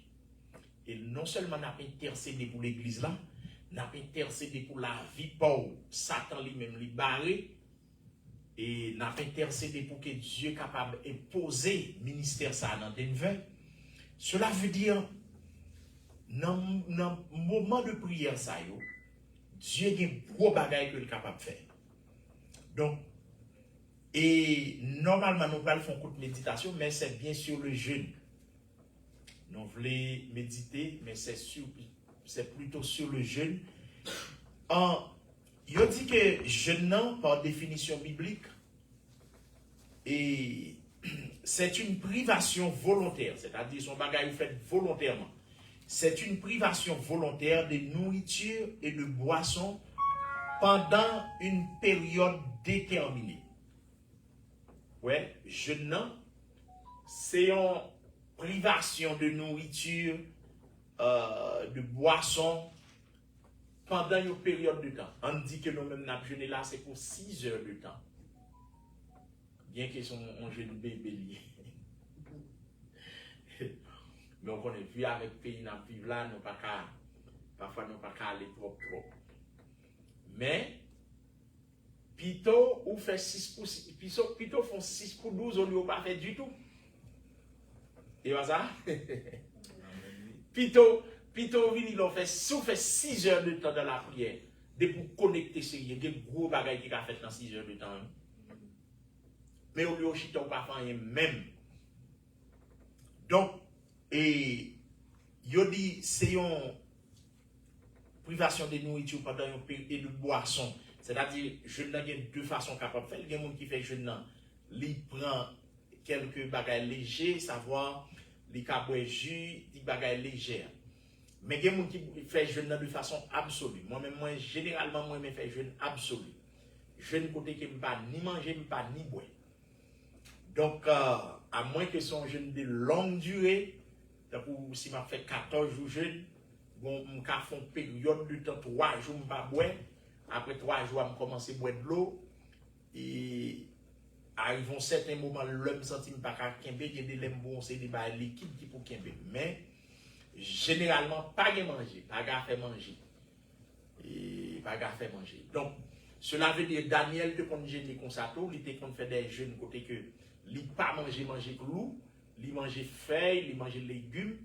Et non seulement nous avons intercédé pour l'église là, nous avons intercédé pour la vie pauvre, Satan lui-même lui barré. Et nous avons intercédé pour que Dieu soit capable d'imposer le ministère ça dans Denver. Cela veut dire, dans le moment de prière, ça, Dieu a un gros bagage qu'il est capable de faire. Donc, et normalement, nous allons faire un coup de méditation, mais c'est bien sûr le jeûne. Nous voulons méditer, mais c'est plutôt sur le jeûne. Il dit que jeûne, par définition biblique, et c'est une privation volontaire, c'est-à-dire son bagage fait volontairement. C'est une privation volontaire de nourriture et de boisson pendant une période déterminée. Ouais, jeûne, c'est une privation de nourriture, de boisson, pendant une période de temps. On dit que nous-mêmes, notre jeûne là, c'est pour 6 heures de temps. Bien qu'ils sont un jeûne bébé lié. Mais on connaît vu avec le pays dans vivre là, nous pas parfois nous pas aller trop. Mais, plutôt, ou fait 6 pour plutôt font 6 pour 12, on ne pas fait du tout. Et voilà ça? Plutôt, il fait 6 heures de temps dans la prière. de pour connecter sérieux, des gros bagages qui a fait dans 6 heures de temps. Mais au lieu de chita ou pas faire rien même. Donc, et yo dit c'est une privation de nourriture pendant une période et de boisson. C'est-à-dire, jeune nan gen deux façons capables de faire. Il y a des gens qui fait jeune nan, li prend quelques bagages légers, savoir li ka boire jus, des bagages légers. Mais il y a des gens qui fait jeune nan de façon absolue. Moi-même, généralement, moi, je fais jeune absolu. Jeune côté qui me pas ni manger, me pas ni boire. Donc, à moins que son jeûne de longue durée, si je fais 14 jours jeûne, bon, je fais une période de temps, 3 jours, je ne pas boire. Après 3 jours, je commence à boire de l'eau. Et arrive un certain moment, l'homme senti pas qu'à kembe, il y a des lemons, c'est des bails liquides qui pour kembe. Mais, généralement, pas de manger, pas de faire manger. Et pas de faire manger. Donc, cela veut dire Daniel de qu'on jeûne comme ça, il était qu'on fait des jeûnes côté que il pas manger clou, il manger feuilles, il manger légumes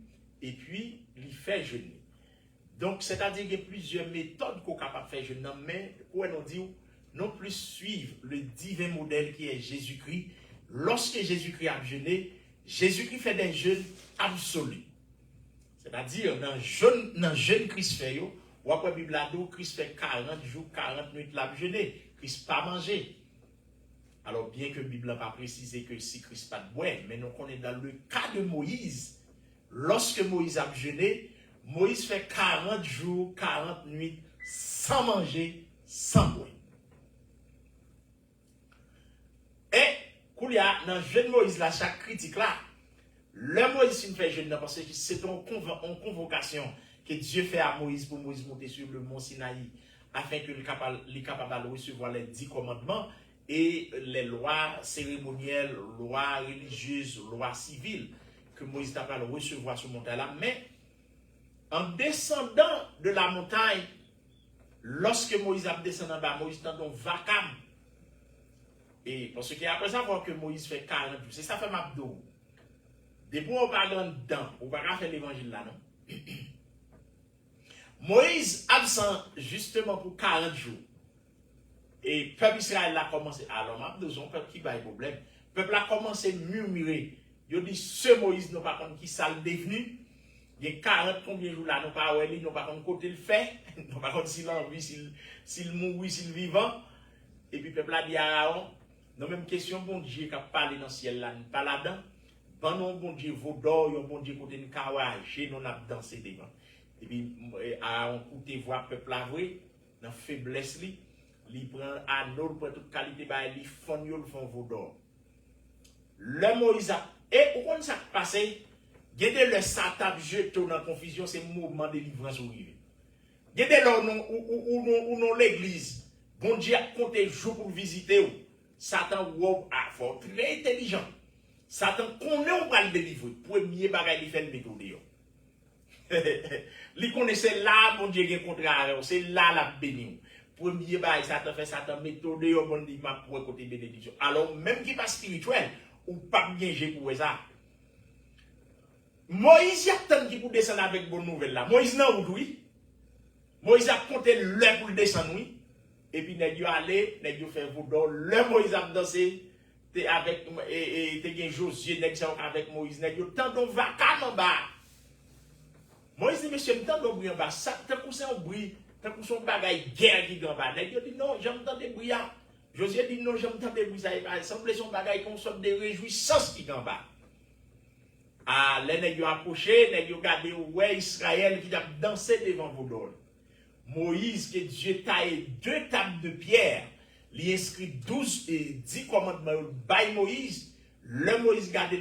et puis il fait jeûner. Donc c'est-à-dire qu'il y a plusieurs méthodes qu'on est capable de faire jeûner, mais où on dit non plus suivre le divin modèle qui est Jésus-Christ. Lorsque Jésus-Christ a jeûné, Jésus-Christ fait des jeûnes absolus. C'est-à-dire dans le jeûne Christ fait ou après Bible a dit Christ fait 40 jours, 40 nuits la jeûner, Christ pas manger. Alors, bien que la Bible n'a pas précisé que si Christ pas de boire, mais nous connaissons dans le cas de Moïse, lorsque Moïse a jeûné, Moïse fait 40 jours, 40 nuits, sans manger, sans boire. Et, il y a dans le jeûne Moïse, là, chaque critique là, le Moïse fait jeûne, parce que c'est une convocation que Dieu fait à Moïse pour Moïse monter sur le mont Sinaï, afin qu'il soit capable de recevoir les 10 commandements, et les lois cérémonielles, lois religieuses, lois civiles que Moïse a pu recevoir sur montagne-là. Mais en descendant de la montagne, lorsque Moïse a descendu en bas, Moïs dans un vacarme. Et parce qu'après savoir que Moïse fait 40 jours, c'est ça fait m'abdo. Depuis on parle dedans, on va pas faire l'évangile là, non? Moïse absent justement pour 40 jours. Et le peuple Israël a commencé, alors m'a besoin peuple qui va y problème. Le peuple a commencé à murmurer. Il dit, ce Moïse, nous pas comme qui ça le devenu. Il y a 40 combien de jours là, nous pas nous pas comme côté le fait, nous pas comme s'il en vie, s'il mourut, s'il vivant. Et puis le peuple a dit à Aaron, non même question, bon Dieu qui a parlé dans le ciel là, nous pas là-dedans. Pendant bon Dieu, vos d'or, bon Dieu côté nous kawage, nous a dansé devant. Et puis Aaron écouté voir le peuple avoué, dans faiblesse li. Il prend anneau pour toute qualité, il fond le fond vaudor. Le Moïse a. Et où on s'est passé? Gardez le Satan jeté dans la confusion, c'est le mouvement de délivrance au rive. Gardez là où non l'église. Bon Dieu a compté jour pour visiter. Satan a fort très intelligent. Satan connaît où va le délivrer. Premier bagage il fait le méthode. Il connaissait là, bon Dieu, qui contraire. C'est là la béni. Premier bail, Satan fait Satan méthode, on dit ma pour côté bénédiction. Alors, même qui pas spirituel, ou pas bien j'ai pour ça. Moïse y a tant qui pour descendre avec bonne nouvelle là. Moïse n'a où oui. Moïse a compté l'heure pour descendre oui. Et puis nèg yo aller, nèg yo fait vaudor, le Moïse a dansé avec et te gen Josué nèg ça avec Moïse, nèg yo tant don vacarme en bas. Moïse dit monsieur, m'tend don bruit en bas, ça tant que c'est un bruit. Tant que son bagage guerre qui en bas. Il dit non, j'entends des bruits. Josué dit non, j'entends des bruits. Ça semble son bagage comme sorte de réjouissance qui en bas. Ah, les nègres approché, nègres regardé ouais Israël qui a dansé devant vos dôles. Moïse, que Dieu taille 2 tables de pierre, il inscrit 12 et 10 commandements by Moïse. Le Moïse garde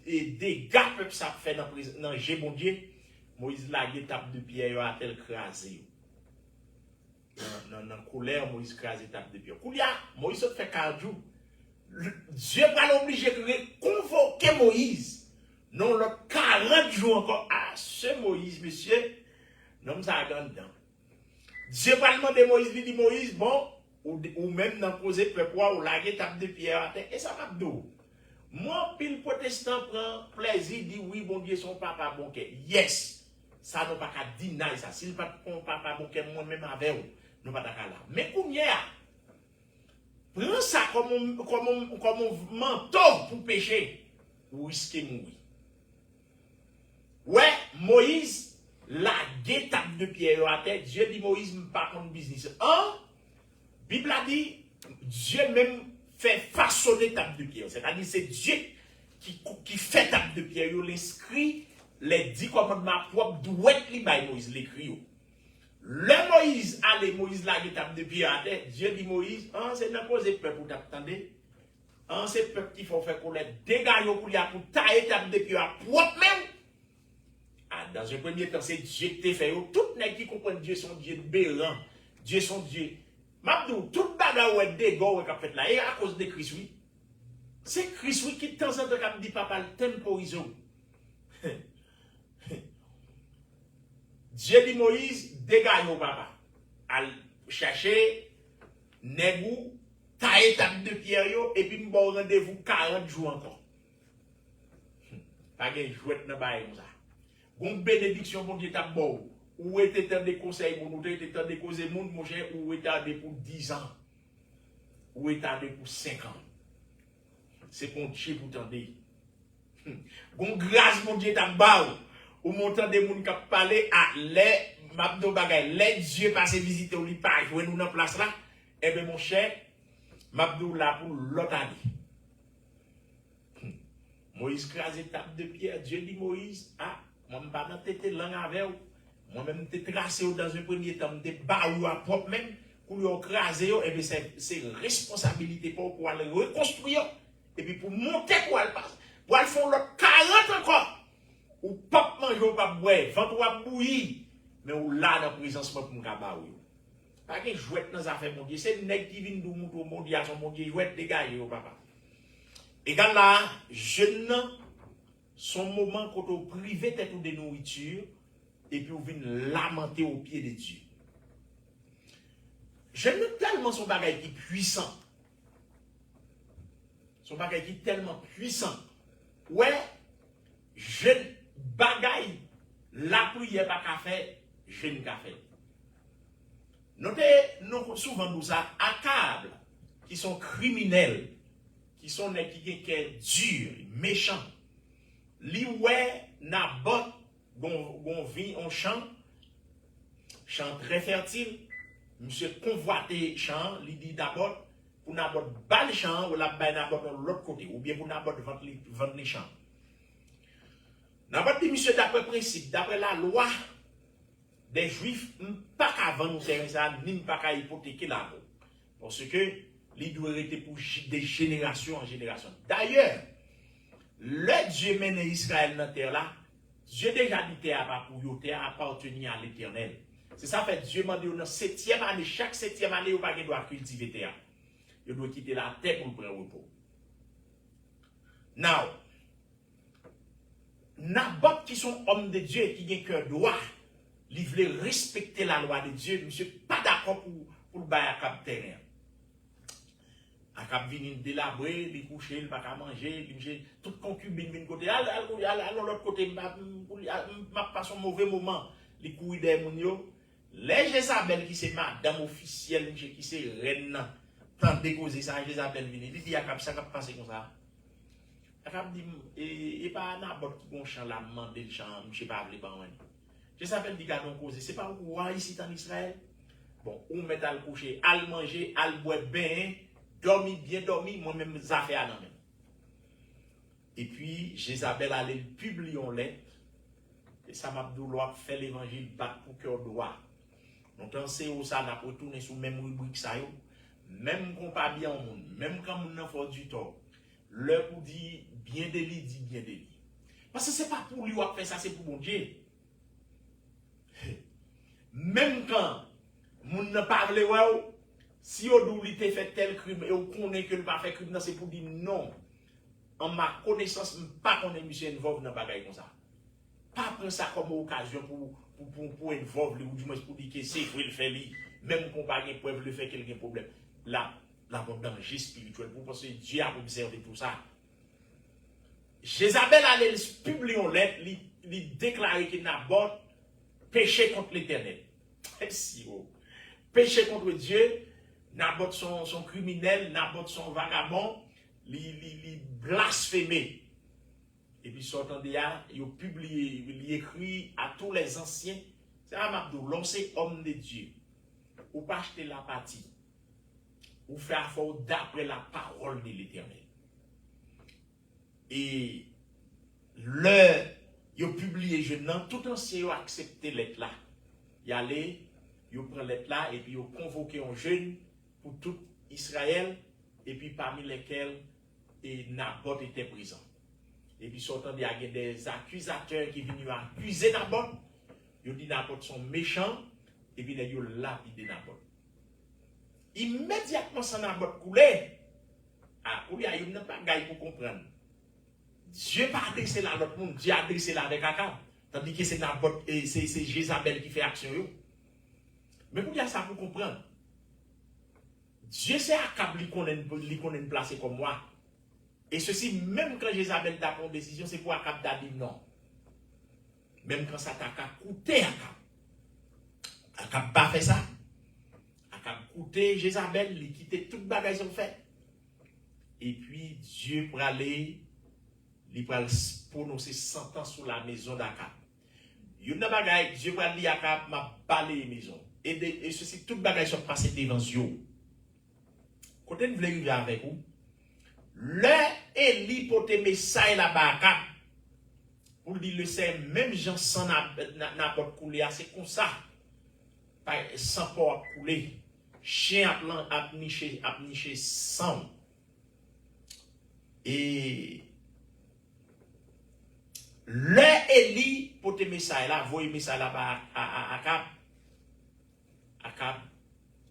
et des gars que ça fait dans G bon Dieu. Moïse l'a des tables de pierre à tel crasé. Dans la colère, Moïse crase étape de pierre. Koulia, Moïse fait 40 jours. Dieu va l'obliger de convoquer Moïse. Non, le 40 jours encore. Ah, ce Moïse, monsieur, non, ça a gagné dedans. Dieu va demander Moïse, il dit Moïse, bon, ou même dans poser peuple, ou la étape de pierre à terre, et ça va d'eau. Moi, pile protestant prend plaisir, dit oui, bon Dieu, son papa bon cœur. Yes, ça n'a pas qu'à deny ça. S'il pas ton papa bon cœur, moi-même avec vous. nous pas d'accord là. Mais qu'on y a, prends ça comme un mentor pour pécher, ou risquer mourir. Ouais, Moïse, la guétape de pierre à tête, Dieu dit Moïse, pas contre business. Bible a dit, Dieu même fait façonner table de pierre. C'est-à-dire, c'est Dieu qui fait table de pierre. Il inscrit les 10 commandements propres d'ouette li bay Moïse l'écrit. Le Moïse allait, Moïse la table de pierre à terre. Dieu dit Moïse, c'est dans cause peuple pour t'attendez. C'est peuple qui faut faire qu'on les dégage pour tailler table de pierre propre même. Dans un premier temps, c'est Dieu qui fait. Tout les qui comprennent Dieu son Dieu béant. Dieu son Dieu. Mabdou, tout bagarre ou est dégâts qu'a fait là, et à cause de Christ, oui. C'est Christ, oui, qui de temps en temps dit papa, le temporisons. Dieu dit Moïse, dégage au papa. Al chercher, négou, taille table de pierre, et puis m'bon rendez-vous 40 jours encore. Pas de jouet dans bail comme ça. Gon bénédiction, bon Dieu, t'a bon. Ou était un des conseils pour nous, était un des causes monde, mon cher, ou était pour 10 ans, ou était pour 5 ans. C'est pour Dieu pour t'entendre. Gon grâce, mon Dieu, t'a bas, ou montant des monde qui parlé à les mabdo bagay, les Dieu passé visiter ou li pas jouer nous dans place là, eh bien mon cher, mabdo là pour l'autre année. Moïse crase table de pierre, Dieu dit Moïse, moi je pas dans tête langue avec vous. Moi-même, je tracé dans un premier temps, je baou à propre même, pour lui écraser, et bien c'est responsabilité pour aller reconstruire, et puis pour monter pour aller passer, pour aller faire l'autre 40 encore, ou pas manger ou pas boire, ventre ou bouillir, mais ou là dans la présence pour nous baou. Pas que jouette dans les affaires, mon Dieu, c'est nèg qui vient nous montrer mon Dieu, mon Dieu, jouette dégagé, papa. Et quand là, jeune, son moment quand on privé tête de nourriture, et puis on vient lamenter au pied de Dieu. J'aime tellement son bagage qui est puissant. Son bagage qui est tellement puissant. Ouais, je bagaille la prière pas qu'à faire, je ne qu'à faire. Notez, nous souvent nous ça accable, qui sont criminels, qui sont des qui durs, méchants. Li ouais n'a bot gon vit en champ très fertile, monsieur convoité champ, li dit d'abord pour n'abord bal champ ou la bain d'abord de l'autre côté ou bien pour n'abord vendre les champs. N'abord dit monsieur d'après principe, d'après la loi des juifs, pas qu'à vendre ça ni pas qu'à hypothéquer la peau parce que li doit rester pour des générations en génération. D'ailleurs, le Dieu mène Israël dans la terre là, Dieu déjà dit terre pas pour yo, terre appartenir à l'Éternel. C'est ça fait Dieu m'a dit dans la 7e année, chaque 7e année, vous pas doit cultiver terre. Vous doit quitter la terre pour prendre repos. Now, n'importe qui sont hommes de Dieu qui ont cœur droit, ils veulent respecter la loi de Dieu, monsieur pas d'accord pour le bail à cap terrain. À cap venir délabrer, les coucher, le pas à manger, tout concubine vient côté, alors l'autre côté, m'a pas son mauvais moment, les couilles des mounio, les Jézabel qui c'est madame officielle, qui c'est reine, tant décauser ça, Jézabel vient, il dit à cap ça cap passer comme ça. À cap dit, et pas n'importe qui gon chant la mandé le chant, monsieur pas appelé par moi. Jézabel dit gardons causer, c'est pas roi ici en Israël. Bon, ou mettre à le coucher, à le manger, à le boire bien. Dormi, bien dormi, moi-même, ça fait à même. Et puis, Jézabel allait publier en lettre. Et ça m'a dit, fait l'évangile, battre pour cœur droit. Donc, on sait où ça n'a pas retourné sous même rubrique, ça, même qu'on pas bien au monde, même quand on a fait du tort, l'heure pour dire bien de lui, dit bien de lui. Parce que c'est pas pour lui qu'on fait ça, c'est pour mon Dieu. Même quand on n'a pas parlé, si on dit qu'il fait tel crime et on connaît que le pas fait crime, c'est pour dire non. En ma connaissance, je ne sais pas qu'on est monsieur involve dans bagaille comme ça. Pas prendre ça comme occasion pour involve ou du moins pour dire que c'est vrai le faire lui, même qu'on pas de preuve le fait qu'il y a un problème. Là, la danger spirituel pour penser que Dieu a observé tout ça. Jézabel allait publier en lettre, lui déclarer qu'il n'a pas péché contre l'Éternel. Si péché contre Dieu, Naboth son criminel, Naboth son vagabond, li blasphémé. Et puis sortant de là, il a publié, il écrit à tous les anciens, c'est un Abdou, l'homme c'est homme de Dieu. Ou pas acheter la partie, ou faire fort d'après la parole de l'Éternel. Et il a publié, tout ancien a accepté l'être là. Il allait, il prend l'être là, et puis il a convoqué un jeune pour tout Israël, et puis parmi lesquels Naboth était présent. Et puis sortant il y a des accusateurs qui viennent accuser Naboth. Ils disent Naboth sont méchants, et puis ils ont lapidé Naboth. Immédiatement, ça Naboth coulé. Ah, il n'y a pas de gars pour comprendre. Dieu n'a pas adressé là à l'autre monde, Dieu a adressé là avec Akab. Tandis que c'est Naboth et c'est Jézabel qui fait action. Mais pour dire ça, pour comprendre, Dieu c'est Akab qui connaît placé comme moi. Et ceci, même quand Jézabel t'a pris une décision, c'est pour Akab t'a dit non. Même quand ça t'a coûté Akab. Akab pas fait ça. Akab coûté Jézabel, il quitté toute bagage en fait. Et puis Dieu pour aller, il pour prononcer 100 ans sur la maison d'Akab. Il y a une bagage, Dieu pour aller Akab m'a balé la maison. Et ceci, toute bagage sont passées devant Dieu. Quand vous voulez vivre avec vous, le Élie pour te message là-bas, pour dire le c'est même Jean sans n'importe couler, c'est comme ça. Sans pas couler. Chien a niché sang. Et le Élie pour te message là, voyez message là-bas à Akab. Akab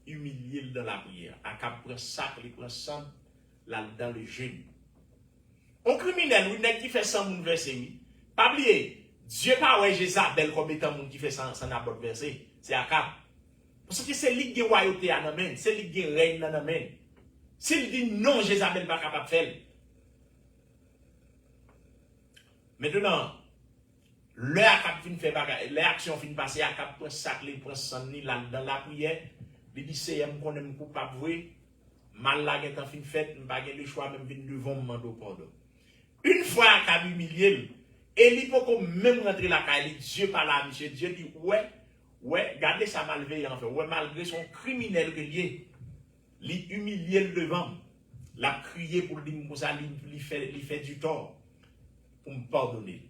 humilié dans la prière. Akab prend sac, il prend sang. Là, dans le jeûne. Un criminel, oui, qui fait 100 moun verset, oui. Pas oublier, Dieu pas ouais Jézabel comme étant moun qui fait 100 n'importe verset. C'est Akab. Parce que c'est lui qui a royauté à l'amène, c'est lui qui règne à l'amène. S'il dit non, Jézabel n'est pas capable de faire. Maintenant, le Akab fin fait bagage, les actions fin passer, Akab prend sac, il prend sang, là, dans la prière, il dit c'est moi qu'on aime coupable, oui. Mal la gen tan fin fait, m'pa gen le choix même vinn devant m'mando pardon. Une fois Akab humilié, Élie poko même rentrer la caille, Dieu par là, monsieur Dieu dit ouais, gardez ça malveillant fait. Ouais, malgré son criminel que lié, li humilié le devant, l'a crié pour dire comme ça li fait du tort pour me pardonner.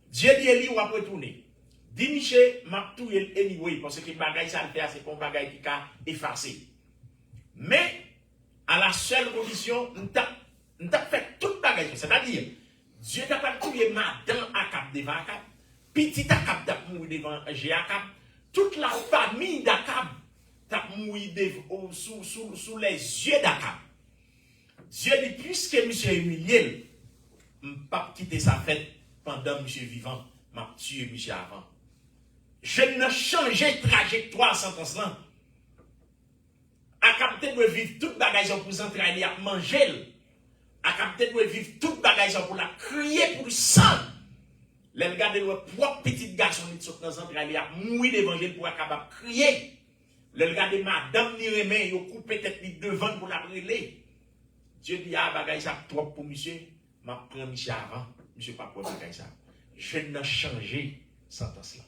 Dieu dit Élie ou après retourner. Dis Michel, m'a touye anyway parce que bagay ça le fait c'est pas bagay qui ka effacer. Mais à la seule condition, nous avons fait toute bagage. C'est-à-dire, Dieu n'a pas tué madame Akab devant Akab, petit Akab t'a mouru devant Akab, toute la famille d'Akab t'a mouru sous les yeux d'Akab. Dieu dit, puisque monsieur est humilié, je ne peux pas quitter sa fête pendant monsieur vivant, je vais tuer monsieur avant. Je ne changeais de trajectoire sans cela. Akab te doit vivre toute bagage pour s'entraîner à manger. Akab te doit vivre toute bagage pour la crier pour le sang. Les gars de leur propre petit garçon qui sont dans s'entraîner à mourir l'évangile pour Akab crier. Les gars de madame ni remet, ils coupent peut-être devant pour la brûler. Dieu dit ah bagage ça trop pour monsieur, m'a prend monsieur avant, monsieur pas pour bagage ça. Je n'ai changé sentence là.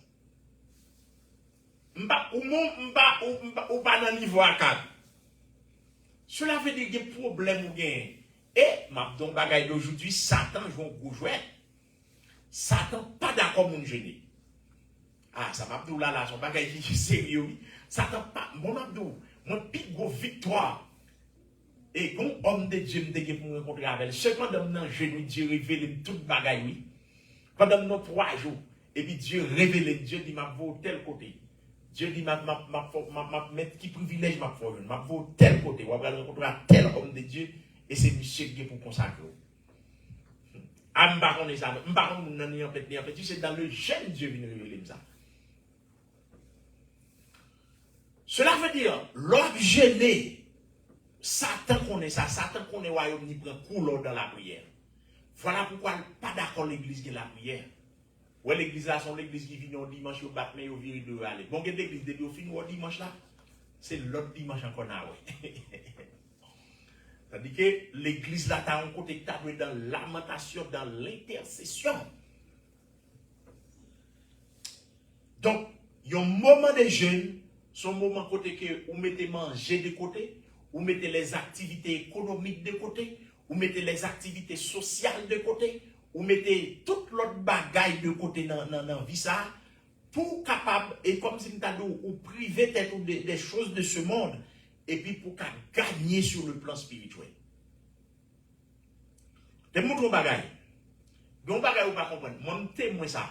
Ou pas dans niveau Akab. Cela veut dire qu'il y a des problèmes ou bien. Et, ma don bagay d'aujourd'hui, Satan joue un gros jouet. Satan pas d'accord mon gêné. Ah, ça m'a dit là, son bagay qui est sérieux. Satan pas, mon abdou, mon plus gros victoire. Et comme homme de Dieu me pour me rencontrer avec elle, cependant, dans le genou, Dieu révèle toute bagay, oui. Pendant nos 3 jours, et puis Dieu révèle, Dieu dit, m'a vaut tel côté. Dieu dit, m'a mettre qui privilège m'a fait, m'a vaut tel côté. On va rencontrer tel homme de Dieu, et c'est monsieur qui est pour consacrer. Ah, m'pa connaît ça, m'pa connaît ni en fait, c'est dans le jeune Dieu vient révéler ça. Cela veut dire, l'homme gêné, Satan connaît ça, Satan connaît royaume, il prend couleur dans la prière. Voilà pourquoi il n'est pas d'accord l'église de la prière. Ouais, l'église là, c'est l'église qui vient au dimanche, au battement, au viril de aller. Bon, l'église depuis au fin au dimanche là, c'est l'autre dimanche encore là. C'est-à-dire que l'église là, t'as un côté t'as dans la lamentation, dans l'intercession. Donc, il y a un moment de jeûne, son moment côté que vous mettez manger de côté, vous mettez les activités économiques de côté, vous mettez les activités sociales de côté, vous mettez toute l'autre bagaille de côté dans la vie ça, pour capable, et comme si nous avons ou priver tête des choses de ce monde, et puis pour gagner sur le plan spirituel. Te montre un bagaille. Donc bagaille ou pas comprendre. Mon témoin ça.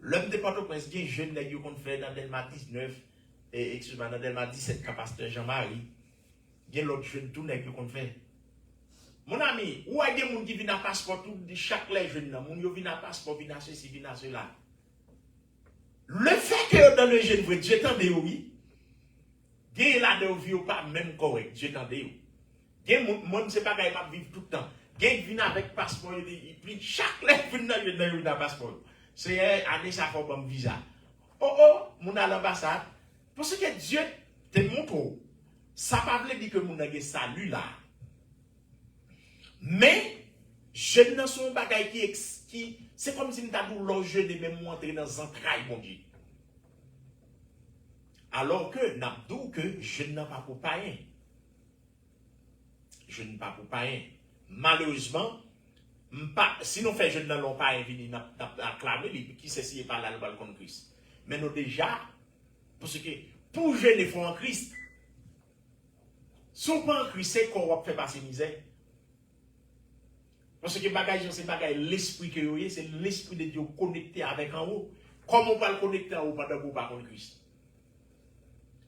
L'homme de Port-au-Prince, il y a un jeune qui qu'on fait dans Delma 19, excuse-moi, dans Delma 17, pasteur Jean-Marie. Il y a l'autre jeune tout nèg qu'on fait. Mon ami, où a des gens qui viennent à passeport tout chaque les jeunes là, mon yo viennent à passeport, viennent à ceci, viennent à cela. Le fait que dans le jeune vrai, Dieu t'entendait oui. Gain là de vie pas même correct, Dieu t'entendait. Gain mon c'est pas qu'il va vivre tout le temps. Gain vient avec passeport, il pris chaque les vient dans passeport. C'est année ça faut bon visa. Oh mon à l'ambassade parce que Dieu te montre. Ça pas veut dire que mon a salut là. Mais je ne suis pas qui c'est comme si nous avons logé de même entrer dans un trail, mon Dieu. Alors que n'a dit que je n'ai pas pour païen. Je n'ai pas pour païen. Malheureusement, si nous faisons je n'ai pas païen, venir acclamer, qui sait si pas là le balcon de Christ. Mais nous déjà, parce que pour jeûner il faut en Christ. Si on pas en Christ, c'est qu'on va faire passer misère. Parce que bagage, c'est bagage l'esprit que vous c'est l'esprit de Dieu connecté avec en haut. Comment on va le connecter en haut pendant que vous parlez de Christ?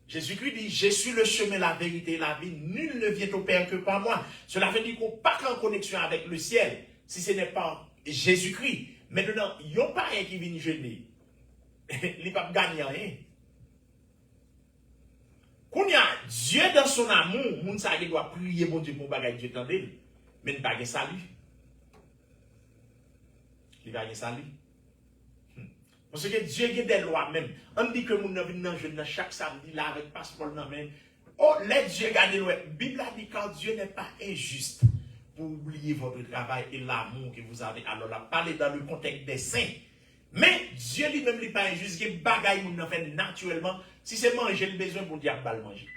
Jésus-Christ dit, je suis le chemin, la vérité et la vie. Nul ne vient au Père que par moi. Cela veut dire qu'on n'a pas en connexion avec le ciel. Si ce n'est pas Jésus-Christ. Maintenant, il n'y a pas un qui vient jeûner. Il ne pas gagner rien. Quand il y a Dieu dans son amour, moun sa doit prier bon Dieu pour bagage Dieu tendel, mais ne pas de salut. Il va y salut. Parce que Dieu a des lois même. On dit que moun nan vinn nan jeûne chaque samedi là avec passeport nan men. Oh, les Dieu garde la Bible a dit quand Dieu n'est pas injuste pour oublier votre travail et l'amour que vous avez. Alors là, parlez dans le contexte des saints. Mais Dieu lui-même n'est pas injuste, il y a des bagailles qui nous fait naturellement. Si c'est manger, le besoin pour dire que manger.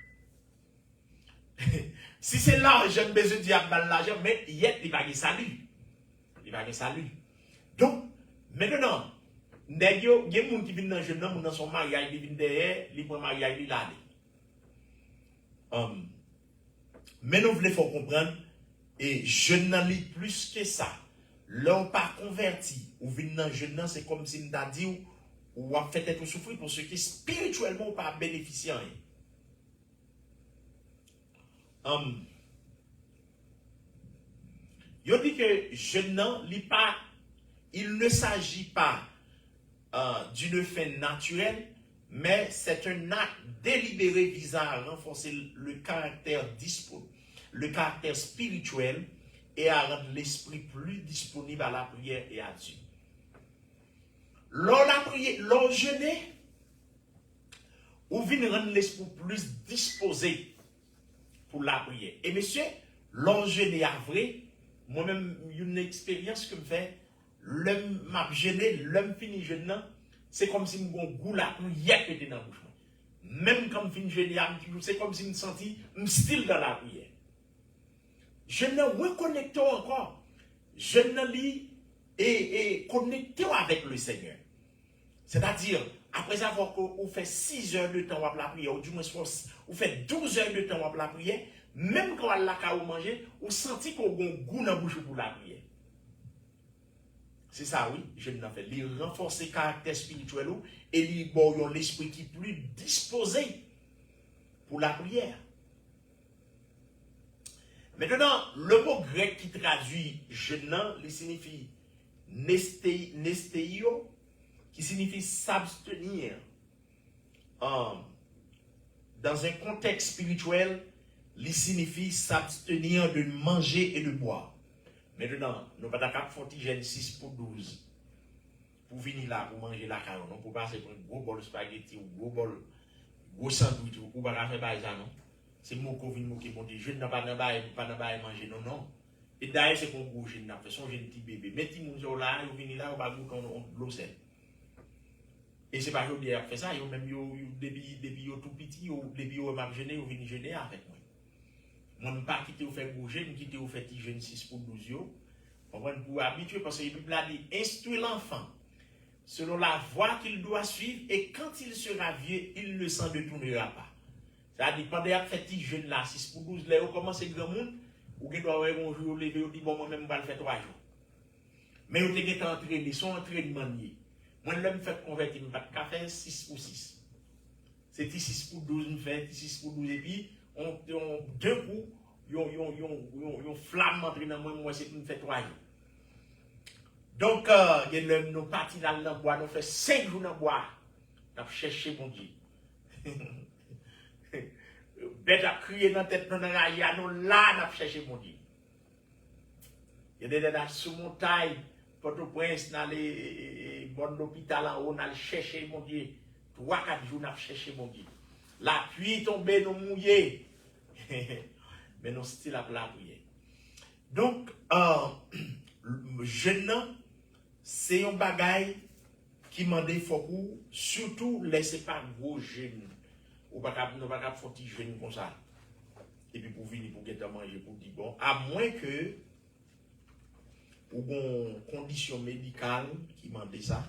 Si c'est l'argent, le besoin de dire que l'argent, mais il va y salut. Il va y salut. Donc, maintenant, il y a des gens qui viennent dans le jeune, dans son mariage, ils viennent derrière, ils prennent mariage, ils l'allent. Mais nous voulons comprendre, et je n'en lis plus que ça. L'on pas converti, ou vient dans le jeune, c'est comme si nous avons dit, ou a fait être souffrir pour ceux qui spirituellement ou pas bénéficiant. Il dit que jeune il ne s'agit pas d'une fin naturelle, mais c'est un acte délibéré visant à renforcer le caractère spirituel et à rendre l'esprit plus disponible à la prière et à Dieu. Lors la prière, lors jeûner, ou vient rendre l'esprit plus disposé pour la prière. Et monsieur, lors jeûner à vrai, moi-même, une expérience que je fais, l'homme m'a jeûné, l'homme fini jeûner, c'est comme si mon goût la prière était dans la bouche. Même quand je finis jeûner, c'est comme si je me sentis un style dans la prière. Je ne reconnecte encore. Je ne lis et connecté avec le Seigneur. C'est-à-dire, après avoir fait 6 heures de temps à la prière, ou du moins, ou fait 12 heures de temps à la prière, même quand on a mangé, on sentit qu'on a un goût dans la bouche pour la prière. C'est ça, oui, je n'ai fait. Il renforce le caractère spirituel et il bon l'esprit qui est plus disposé pour la prière. Maintenant, le mot grec qui traduit jeûnant, il signifie nesteio, qui signifie s'abstenir. Dans un contexte spirituel, il signifie s'abstenir de manger et de boire. Maintenant, nous ne pouvons pas faire Genèse 6 pour 12. Pour venir là, pour manger la carotte, on peut passer pour un gros bol de spaghetti ou un gros bol Gros sandwich, ou pas faire bail ça, non? C'est mon Covid, mon qui bon Dieu. Je n'ai pas de bail manger, non, non. Et d'ailleurs, c'est qu'on gros jeune, fait son jeune petit bébé. Mais si mon là, vous venez là, on va goûter on l'eau sel. Et c'est pas aujourd'hui à faire ça, yo même yo depuis yo tout petit, yo depuis yo m'a jeûner, yo vinn jeûner avec moi. Moi me pas quitter ou faire gros jeûne, quitter ou faire petit jeûne 6 pour 12 yo. Comprendre pour habituer parce que la Bible a dit instruis l'enfant selon la voie qu'il doit suivre et quand il sera vieux, il ne s'en détournera pas. Ça dit pendant qu'il fait petit jeûne là 6 pour 12 là, on commence grand monde ou qui doit avoir un jour lever, dit bon moi même va le faire 3 jours. Mais on t'est entraîné, son entraînement nié. Moi, je me fais convertir, je ne vais pas faire 6 pour 6. C'est 6 pour 12, je fais 6 pour 12. Et puis, deux coups, yon flamme entre dans moi, c'est une fait 3 jours. Donc, nous partis dans le bois, nous faisons 5 jours dans le bois. Nous avons cherché mon Dieu. Bête a crié dans la tête, nous avons là, nous avons cherché mon Dieu. Il y a des gens sous montagne. Port-au-Prince, dans les bons hôpitaux en haut, on a cherché mon Dieu. 3-4 jours, on a cherché mon Dieu. La pluie tombée, nous mouillés. Mais nous style à la prière. Donc, jeune, c'est un bagage qui m'a dit faut surtout laissez pas gros jeunes. Ou pas faire petit jeune comme ça. Et puis pour venir pour get à manger, pour dire bon, à moins que ou une condition médicale qui m'a dit ça,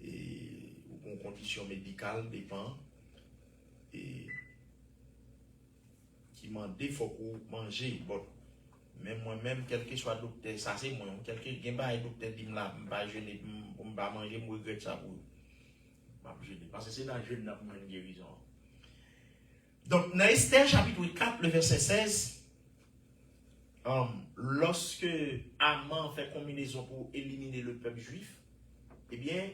et ou une condition médicale dépend, et qui m'a dit qu'il faut manger. Bon, même moi-même, quel que soit docteur, ça c'est moi, quelqu'un qui est docteur dit là, je ne vais pas manger, je regrette ça pour parce que c'est dans le jeûne que nous avons une guérison. Donc, dans Esther chapitre 4, le verset 16, lorsque Haman fait combinaison pour éliminer le peuple juif, eh bien,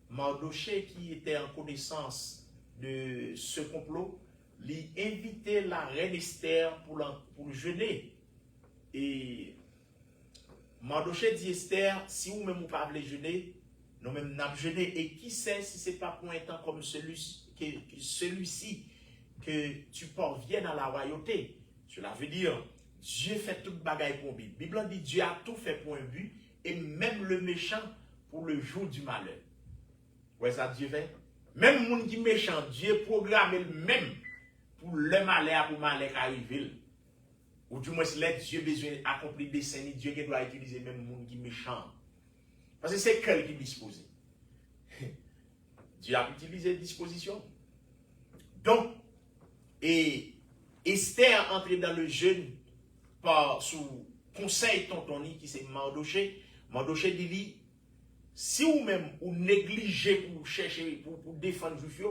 Mardochée, qui était en connaissance de ce complot, lui invitait la reine Esther pour jeûner. Et Mardochée dit Esther, si vous même vous pas voulez jeûner, nous même n'a jeûné. Et qui sait si ce n'est pas pour un temps comme celui-ci que tu parviennes à la royauté. Cela veut dire Dieu fait toute bagaille pour lui. La Bible dit Dieu a tout fait pour un but et même le méchant pour le jour du malheur. Ouais, ça Dieu fait. Même le monde qui est méchant, Dieu programme même pour le malheur, pour le malheur qui arrive. Ou du moins, si Dieu a besoin d'accomplir des scènes, Dieu qui doit utiliser même le monde qui est méchant. Parce que c'est quel qui dispose. Dieu a utilisé les dispositions. Donc, et Esther entrait dans le jeûne sous conseil tontoni qui c'est Mardochée. Mardochée dit, si vous même vous négligez pour chercher, pour défendre les Juifs,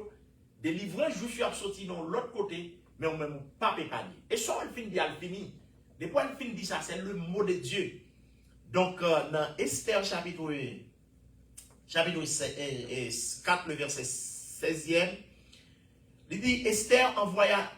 délivrer les Juifs a sorti dans l'autre côté, mais vous même pas pépané. Et ça, elle finit, elle finit. Depuis elle finit dit ça, c'est le mot de Dieu. Donc, dans Esther chapitre 4, le verset 16e, il dit, Esther envoya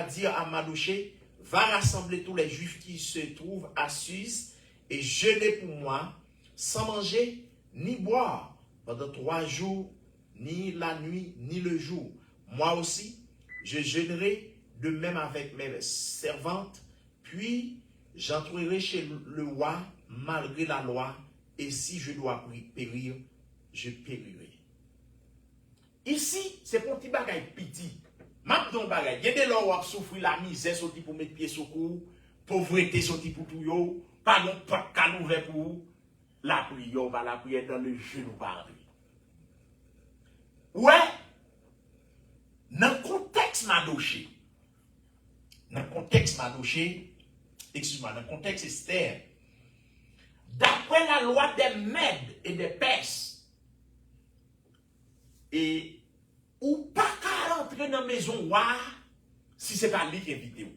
dire à Mardochée, va rassembler tous les Juifs qui se trouvent à Suse et jeûner pour moi, sans manger ni boire pendant 3 jours, ni la nuit, ni le jour. Moi aussi, je jeûnerai de même avec mes servantes, puis j'entrerai chez le roi malgré la loi, et si je dois périr, je périrai. Ici, c'est pour un petit bagay petit. Maintenant, bagay, il y a des gens qui souffrent la misère, sorti pour mettre pied sur cou, pauvreté sorti pour tout yo, pas de porte can ouvert pour la prière, va la prière dans le genou par lui. Ouais, dans le contexte Mardochée, excuse-moi, dans le contexte Esther, d'après la loi des Mèdes et des Perses, et ou pas qu'à rentrer dans la maison si ce n'est pas lui qui invite vous.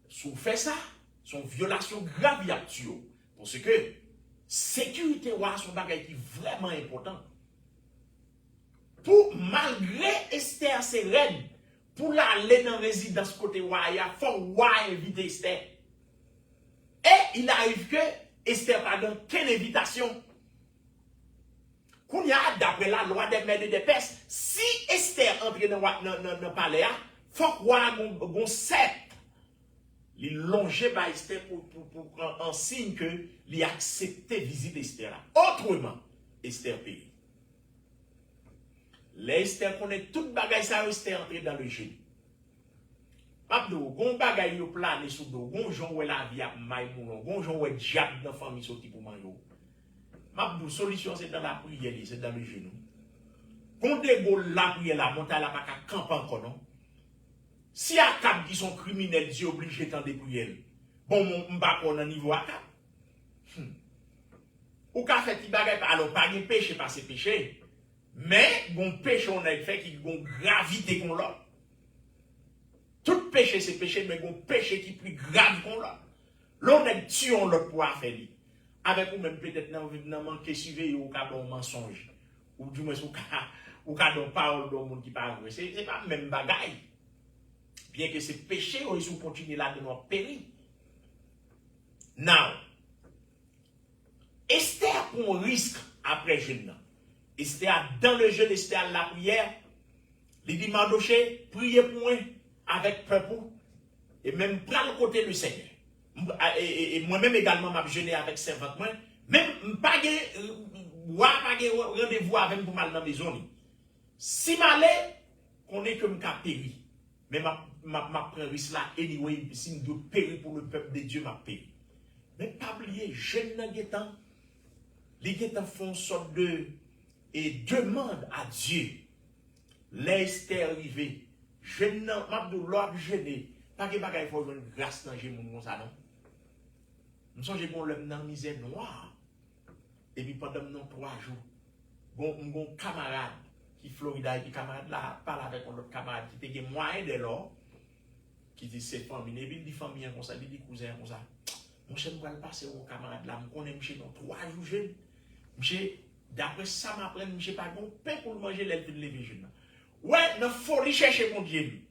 Si vous faites ça, c'est une violation grave et actuelle. Parce que sécurité c'est un bagage qui est vraiment important. Pour malgré Esther ses reines, pour aller dans la résidence côté roi, il faut inviter Esther. Et il arrive que Esther n'a pas donné quelle invitation. Qu'on y a, d'après la loi des mères et des Perses, si Esther entre dans le palais, il faut voir un sceptre. Il longeait par Esther pour un signe que il acceptait visite Esther. Autrement, Esther périt. L'Esther connaît toute bagaille, ça Esther entré dans le jeu. Pablo, gon bagay yo plané sous dos, gon jon wè la vie a maïmounon, gon jon wè diable dans famille sorti pour manger. Mabdou, solution c'est dans la prière, c'est dans le genou. Quand des gars la prière, la montagne la pas qu'à camper encore, non? Si Akab qui sont criminels, Dieu obligé de des prières. Bon, m'ba qu'on a niveau Akab. Ou qu'a fait ti bagay, alors pas de péché, pas c'est péché. Mais, bon péché on a fait qui gon gravité qu'on l'autre. Tout péché c'est péché, mais gon péché qui plus grave qu'on l'autre. L'on est tué l'autre pour faire lui. Avec ou même peut-être dans manquer suivre ou ka bon mensonge ou du moins ou ka don parole de monde qui pas vrai, c'est pas même bagaille. Bien que c'est péché ou ils continuer là de notre péri. Now Esther prend un risque après jeûne. Esther dans le jeûne, Esther la prière, il dit Mardoché, priez pour moi avec peuple et même prendre le côté du Seigneur. Et moi-même également m'a jeûné avec servante moi même pas rendez-vous avec pour mal dans maison si malé qu'on est comme ka péri mais ma prend risque là anyway si me doit périr pour le peuple de Dieu m'a péri mais pas oublier jeune dans guetan les guetan font sorte de et demande à Dieu l'Esther arrivé jeune m'a de l'ordre jeûner pas que bagay faut une grâce dans j'ai mon ça non. Nous sommes bon l'homme dans misère noire. Et puis pendant 3 jours, bon camarade qui Florida et puis camarade là parle avec un autre camarade qui était moyen de l'or qui dit c'est famille et puis dit famille comme ça, dit cousin comme ça. Mon cher nous va passer au camarade là, on connaît monsieur dans 3 jours jeune. Monsieur d'après ça m'apprend monsieur pas bon pain pour manger les de lever jeune. Ouais, non folie chercher mon Dieu.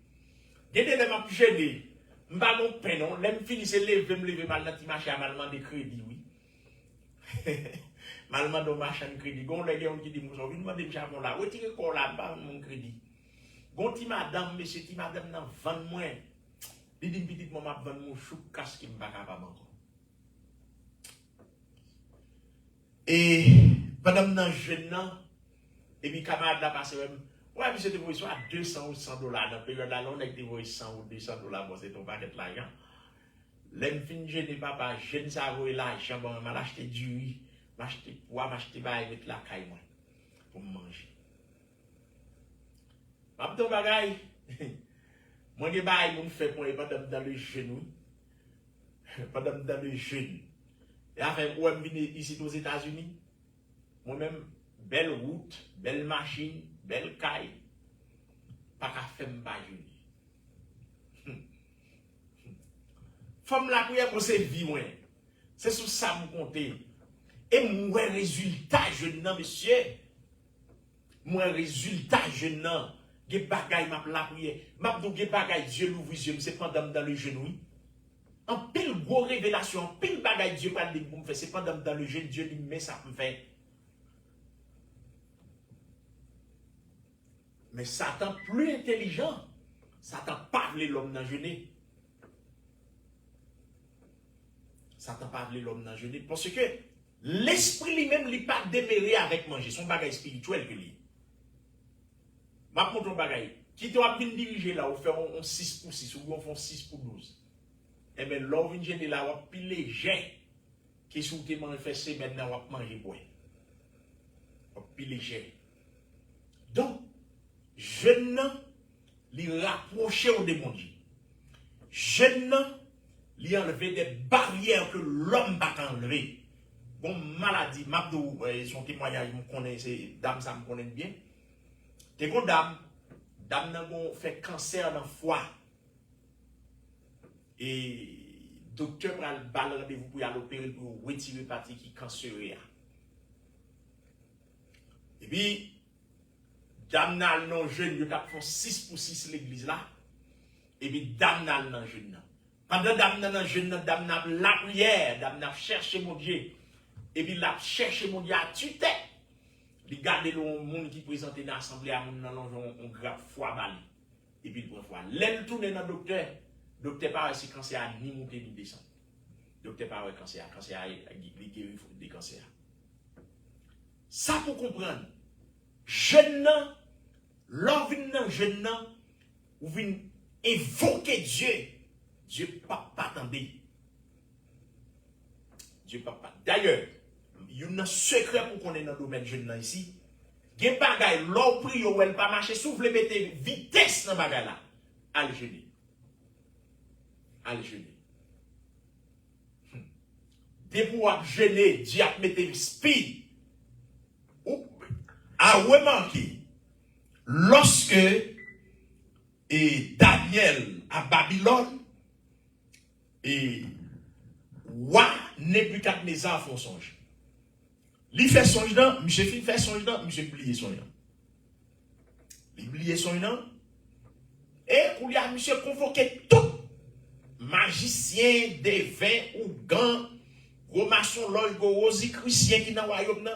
Gardez les m'a jeûner. M'ba mon pain non, l'aime finir se lever mal dans ti marché à mal de crédit oui. Mal de marché de crédit. Gon les gens qui dit moi vinn demander m'cha mon là, retirer corps là pas mon crédit. Gon ti madame monsieur ti madame nan vendre moi. Li dit petite maman vendre mon chou casse qui m'pa capable encore. Et madame nan jeune nan et puis camarade là passé même ouais, puis c'était pour à 200 ou 100 dollars. Dans la période là, on a été 100 ou 200 dollars. Bon, c'est ton paquet de l'argent. L'aime fin jeune papa, jeune ça vaut l'argent. Bon, m'a acheté du riz, m'a acheté poids, m'a acheté bail avec la caille moi pour manger. M'a ton bagay. Moi des bail mon fait pour pendant dans le genou. Pendant dans le genou. Et après où me venir ici aux États-Unis. Moi-même belle route, belle machine. Belle caille, pas qu'à faire m'bajouni. Femme la prière pour ses vies, c'est sous ça me compter. Et moi, résultat, jeune non, monsieur. Moi, résultat, jeune non. Ge bagay m'a la prière. M'a dou ge bagay, Dieu l'ouvre les yeux, c'est pendant dans le genou. En pile gros révélation, en pile bagay, Dieu pas de pour me faire, c'est pendant dans le genou, Dieu lui met ça pour me faire. Mais Satan plus intelligent. Satan parle l'homme dans le genou. Satan parle l'homme dans le genou. Parce que l'esprit lui-même n'est pas déméré avec manger. Son bagage spirituel que lui. Ma montre ton bagage. Qui t'a bien dirigé là, on fait un 6 pour 6 ou on fait 6 pour 12. Eh bien, l'homme vient gêner là, on pile les gens qui sont manifestés maintenant, on va manger boire. On pile les gens. Donc, jeune li rapprocher au démon. Jeune li enlever des barrières que l'homme va enlever. Bon maladie, m'abdou son témoignage me connaît, c'est dame ça me connaît bien. T'es bon dame nan gon fait cancer dans foie. Et docteur pral bal rendez-vous pour y aller opérer pour retirer partie qui cancéreuse. Et puis dame nan non jeune, yo t'a font 6 pour 6 l'église là. Et puis dame nan non jeune. Pendant dame nan jeune, dame nan la prière, dame nan chercher mon Dieu. Et puis la chercher mon Dieu à tuer. Il garde le monde qui présente dans l'assemblée à mon on grave foi bali. Et puis il prend foi. L'aile tourne dans le docteur pas si cancer ni monter ni descendre. Docteur pas cancer il guérit des cancers. Ça pour comprendre. Jeune nan, l'envie nan jeune nan, ou vient évoquer Dieu. Dieu pas attendre. Dieu pas. D'ailleurs, il y a un secret pour qu'on est dans le domaine jeune nan ici. Gen bagay l'on prie ou elle pas marcher, si vous voulez mettre vitesse dans bagay là, allez jeûner. Allez jeûner. Dès pour jeûner, Dieu a mettre speed. A remarqué, lorsque Daniel à Babylone, et roi Nebuchadnezzar font songe. Il fait songe là, monsieur fait songe là, monsieur oublié son nom. Il oublié son nom. Et pour lui, monsieur convoqué tout magicien, devin ou gant, gros maçon, gros chrétien qui dans le royaume.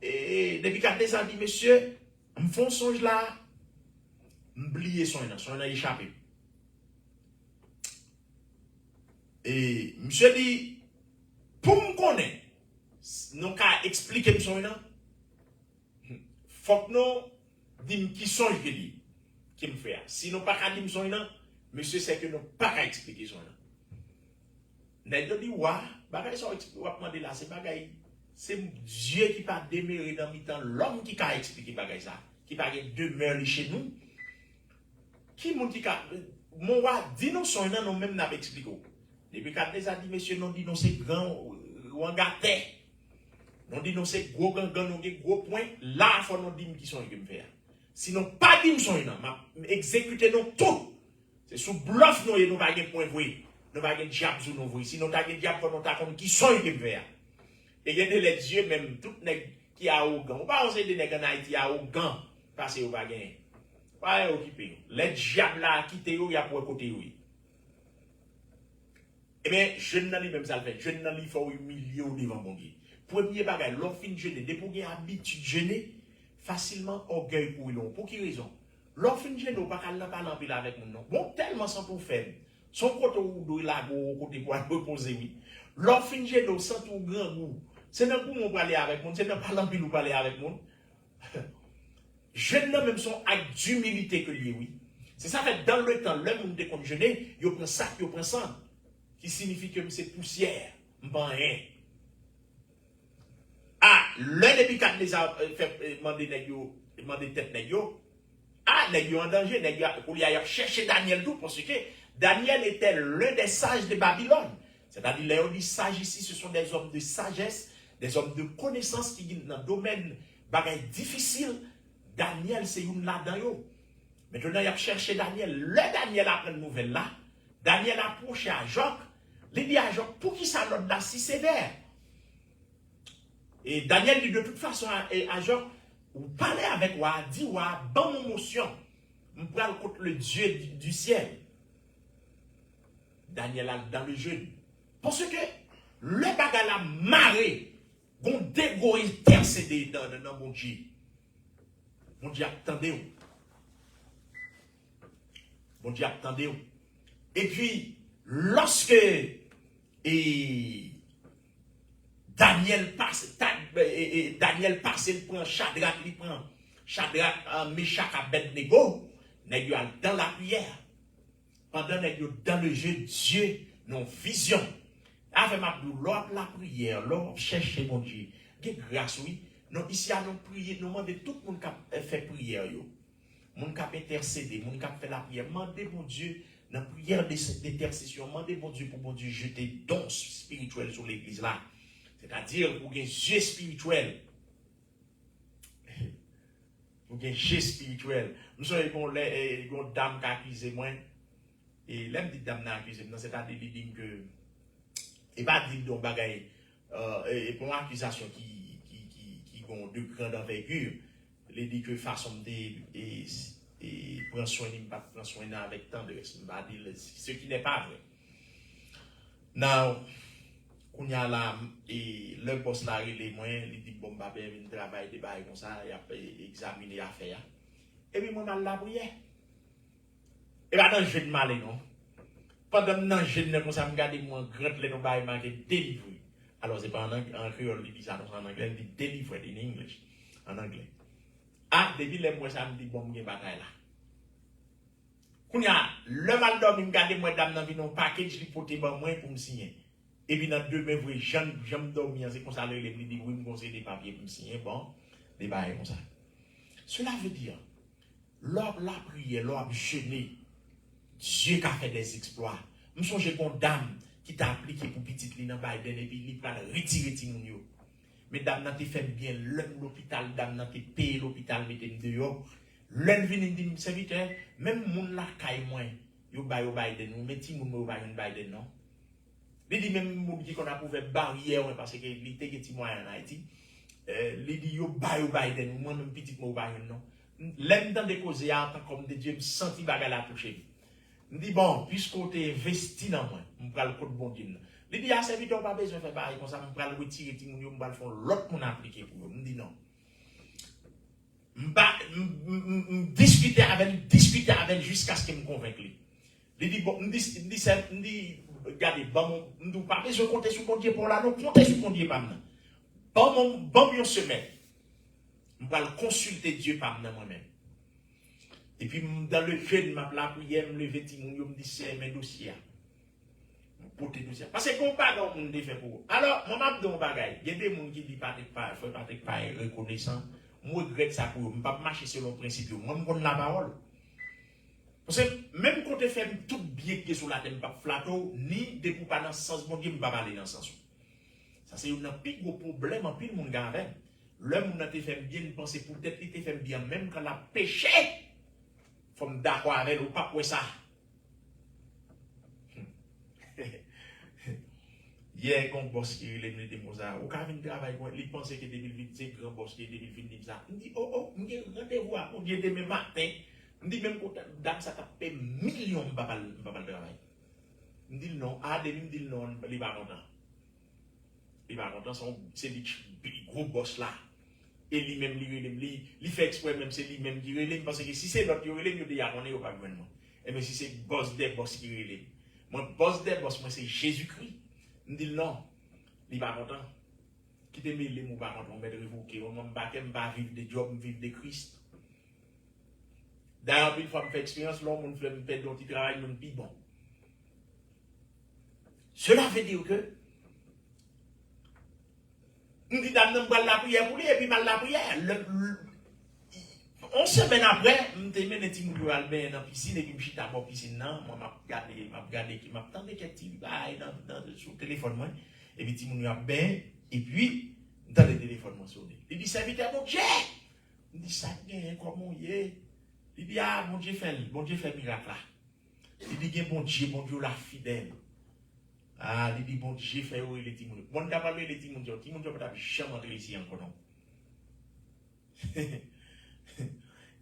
Et Nebuchadnezzar dit, monsieur, me font songe là, m'oublié son nom échappé. Et monsieur dit, pour me connaître, nous avons expliqué son nom. Faut que nous disions qui songe qui me fait. Si nous pas dire son nom, monsieur c'est que nous pas expliquer son nom. Nous dit ouais, bagay ça demander là, c'est bagay, c'est Dieu qui pas demeurer dans mi-temps l'homme qui a expliqué bagay ça, qui pas demeurer chez nous. Qui moun qui a mon roi dit nous son nom nous même n'a expliqué. Depuis quand les a dit monsieur non dit non c'est grand ouangaté. Non dit non c'est gros gangan non gros point là faut nous dire qui sont qui me faire. Sinon pas dire son nom, exécuter nous tout. C'est sous bluff nous et nous pas gain point vrai. Nous pas gain diable sous nous vrai. Sinon ta gain diable nous ta comme qui sont qui me faire. Et il y a les dieux même tout nèg qui a arrogant. On pas ose des nèg en Haïti arrogant parce que ou pas gain. Pas occupé. Les diables là quitter yo y a pour côté yo. Eh bien, je n'en ai même ça le fait. Je n'en ai faut humilier devant mon Dieu. Premier bagage, l'on fin de jeûner, dès pour avoir habitude de jeûner, facilement orgueil pour l'on. Pour qui raison? L'on fin de jeûner, on pas parler avec mon nom. Bon, tellement sans tout faire. Son côté où il a côté pour reposer, oui. L'on fin de jeûner, sans tout grand goût. C'est dans le coup on parler avec mon, c'est dans parler ou parler avec mon. Jeûner même son acte d'humilité que lui, oui. C'est ça fait dans le temps, le monde qu'on jeûner, il prend ça, il prend ça. Qui signifie que c'est poussière, m'pan rien. Ah, le Nebuchadnezzar fait demander tête nèg yo. Ah, nèg yo en danger, nèg yo pour y aller chercher Daniel tout parce que Daniel était l'un des sages de Babylone. C'est-à-dire les dit sages ici, ce sont des hommes de sagesse, des hommes de connaissance qui dans le domaine bagay difficile. Daniel c'est une là-dedans yo. Maintenant il a cherché Daniel. Le Daniel apprend une nouvelle là. Daniel a approché à Jacques. Il dit à Jacques, pour qui ça l'autre là si sévère? Et Daniel dit de toute façon à Jacques, vous parlez avec moi, dit ouais, bon mon motion, vous parlez contre le Dieu du ciel. Daniel a dans le jeûne. Parce que le bagage a marré, bon dégo intercédé dans mon Dieu. Mon Dieu attendez-vous. Mon Dieu attendez-vous. Et puis, lorsque Daniel passe, il prend Shadrach, Meshach, Abednego, nèg yo dans la prière. Pendant nèg yo dans le jeu, Dieu, non vision. Avec ma l'ordre la prière, l'ordre chercher mon Dieu. Grâce, oui. Non, ici, à nous prier, nous demandons tout le monde qui fait prière. Mon qui a intercédé, mon qui a fait la prière. Demandez mon Dieu, dans la prière d'intercession, demandez mon Dieu pour mon Dieu jeter dons spirituels sur l'église là. C'est-à-dire pour un jeu spirituel. Pour un jeu spirituel. Nous sommes les dames qui accusent moi. Et l'aime dit dame qui accuse moi, c'est-à-dire qu'il que. Et pas dire donc bagaille. Et pour une accusation qui ont de grande envergure, il dit que façon de prendre soin de pas prendre soin avec tant de ce qui n'est pas vrai. Now, Qu'on y a là, et le boss là, il est moins, il dit bon, bah, ben, il travaille des bails comme ça, il a examiné l'affaire. Et puis, moi, mal la prière. Et bien, dans le jeu de mal, non? Pendant que je ne sais pas, je regarde mon grand les bails marqué délivré. Alors, c'est pas en créole, il dit ça en anglais, il dit delivered in English, en anglais. Ah, depuis les mois, ça me dit bon, il y a bataille là. Quand il y a le mal d'homme, il me garde moi dame dans un package, il faut moi pour me signer. Et puis, dans 2 mai, vous j'aime dormir, c'est comme ça, il dit oui, me conseille des papiers pour me signer, bon, des bails comme ça. Cela veut dire, l'homme la prière, l'homme jeûné, Dieu qui a fait des exploits. Je me souviens d'une dame qui t'a appliqué pour petite ligne dans Biden et puis il va retirer Timounio. Mais dame n'a fait bien l'hôpital, dame n'a payé l'hôpital, mettez dehors. L'un vient dit, serviteur, même mon la caille moins, yo bail au Biden, ou mettez mon au Biden, non? Il dit même mon dit qu'on a trouvé barrière parce que il était que Timoun en Haïti. Il dit yo bail au Biden, ou moi même petit mot Biden, non? L'aime dans des causes, en tant comme de Dieu, me senti bagarre la toucher. Je dis, bon, puisqu'on t'est investi dans moi, je vais le code bon Dieu. Il dit, ah, serviteur, pas besoin de faire pareil, comme ça, je vais le retirer, je vais le faire l'autre monde appliqué pour eux. Je dis non. Je discuter avec jusqu'à ce qu'il me convainque. Il dit, bon, je dis, regardez, bon, je ne dis pas besoin de compter sur mon Dieu pour là, non, compter sur mon Dieu, pas maintenant. Bon, une semaine, je vais consulter Dieu par moi-même. Et puis, dans le jeûne, la prière, je me lever, je me dis, c'est mes dossiers. Parce que, comme pas dans le monde fait pour vous. Alors, moi, je me dis, bagaille. Il y a des gens qui disent, pas reconnaissant. Moi, je regrette ça pour vous. Je ne vais pas marcher selon le principe. Moi, je me la parole. Parce que, même quand tu fais tout bien qui est sur la tête, je ne vais pas flatter, ni de pour pas dans ce sens, mon Dieu, je ne vais pas parler dans ce sens. Ça, c'est un plus gros problème, en plus, le monde avec. L'homme, on a fait bien, penser pour peut-être qu'il fait bien, même quand il a péché. Faut me d'accord avec ou pas pour ça. Hier, quand boss qui est venu de Mozart, au cas où il travaille, il pensait que 2020, c'est grand boss qui est 2020, ça. Il dit, oh, rendez-vous à mon Dieu demain matin. Il dit, même quand dame ça t'a payé millions de travail. Il dit non, il dit non, il va content. Il va content, c'est le gros boss là. Et lui-même, il fait exprès, même c'est lui-même qui relève, parce que si c'est l'autre qui relève, il dit, on n'est pas gouvernement. Et mais si c'est boss des boss qui relève, moi, boss des boss, moi, c'est Jésus-Christ. Il dit non, il va content. Quittez mes mots, pas content, on va révoquer, on va vivre des jobs, vivre de Christ. D'ailleurs, une fois que je fais expérience, l'homme, on fait un peu de travail, on dit bon. Cela veut dire que, on dit d'amener la prière pour lui, et puis mal la prière. 11 semaines après, je me dis, je suis dans la piscine, et puis je suis dans la piscine, non, moi, je regardé, qui m'a tendu quelques bails sur le téléphone, et puis je suis bien, et puis, dans le téléphone, il dit, serviteur, mon Dieu! Il dit, ça vient, comment il est? Il dit, ah, mon Dieu fait miracle là. Il dit, bon Dieu la fidèle. Ah, il dit, bon Dieu fait où il est Timoun. Bon, t'as parlé de Timoun, Timoun, tu n'as jamais entré ici encore, non?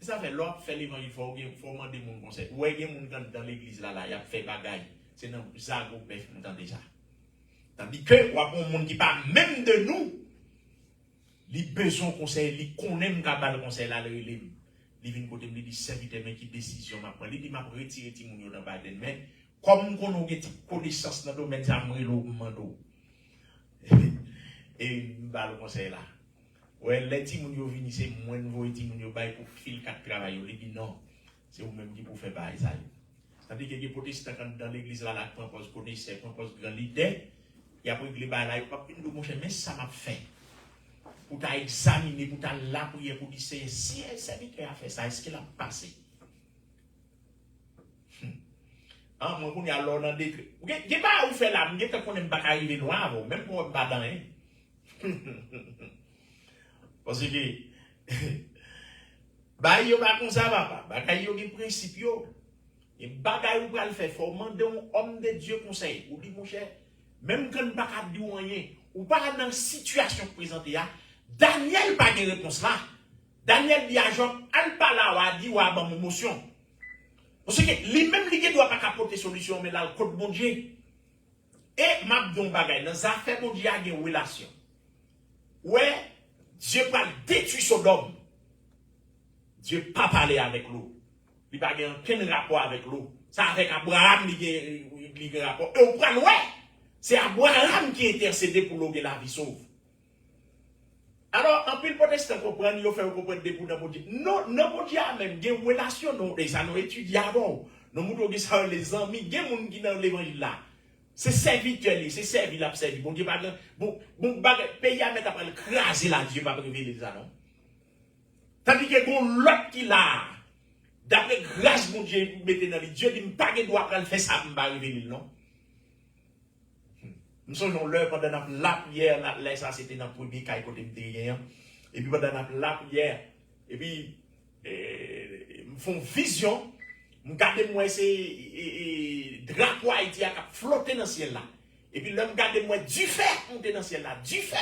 Ça fait l'autre fait l'évangile, il faut demander mon conseil. Où est-ce qu'il y a des gens dans l'église là, il a fait bagaille. C'est dans Zago, bref, vous entendez ça. Tandis que, ou a un monde qui parle même de nous, il besoin de conseil, il connaît le conseil là, il vient côté me dit serviteur mais qui décision m'a prendre, il dit m'a retirer Timoun dans Biden, mais comme on a une connaissance dans le domaine ça me mando. Et bah le conseil là. Ouais, les Timoun yo vini c'est moins nouveau Timoun yo bail pour fil 4 travail, il dit non, c'est vous même qui pour faire bail ça. C'est-à-dire que les protestants dans l'église là la propose connaisseur, propose grand leader, et après que les bail là, il pas une mon cher mais ça m'a fait. Pour t'examiner, pour t'appuyer, pour dire si un serviteur a fait ça, est-ce qu'il a passé? Ah, moi, on est alors dans des trucs. Je ne sais pas où faire là, je ne sais pas qu'on n'aime pas arriver noir, même pour un badin. Parce que, bah, il y a comme ça, papa. Bah, il y a des principes. Et bagaille ou pas le faire, il faut demander un homme de Dieu conseil. Ou dit, mon cher, même quand on ne peut pas dire rien, ou pas dans la situation présentée, Daniel pas de réponse là. Daniel dit à Job, elle pas là, ou a dit, ou a ban émotion. Parce que lui-même, lui ne doit pas capoter solution, mais là, le code bon Dieu. Et m'a dit bagay, dans affaire bon Dieu a une relation. Ouais, Dieu va détruire Sodome. Dieu pas parler avec l'eau. Il n'a pas aucun rapport avec l'eau. Ça avec Abraham, il a un rapport. Et au point, ouais, c'est Abraham qui est intercédé pour l'eau de la vie sauve. Alors, en plus, le protestant comprend, il fait comprendre des pour nous dire, non, non, Dieu a même une relation, non, et ça nous étudie avant. Nous moutons que ça, les amis, il y a des gens qui dans l'évangile là. C'est serviteur, c'est servi, la servi. Bon Dieu, bon, pays à mettre après le craser là, Dieu va révéler ça, non? Tandis que bon, l'autre qui l'a, d'après grâce, mon Dieu, mettez dans les Dieu, il ne pas qu'il doit faire ça, il va révéler, non? Nous sommes l'heure pendant la prière, là, ça c'était dans le premier cas, côté de derrière. Et puis pendant la prière, et puis, me font vision, me garde moi ces drapeaux haïtiens qui flotter dans le ciel là. Et puis là, me garde moi du fer monter dans le ciel là, du fer.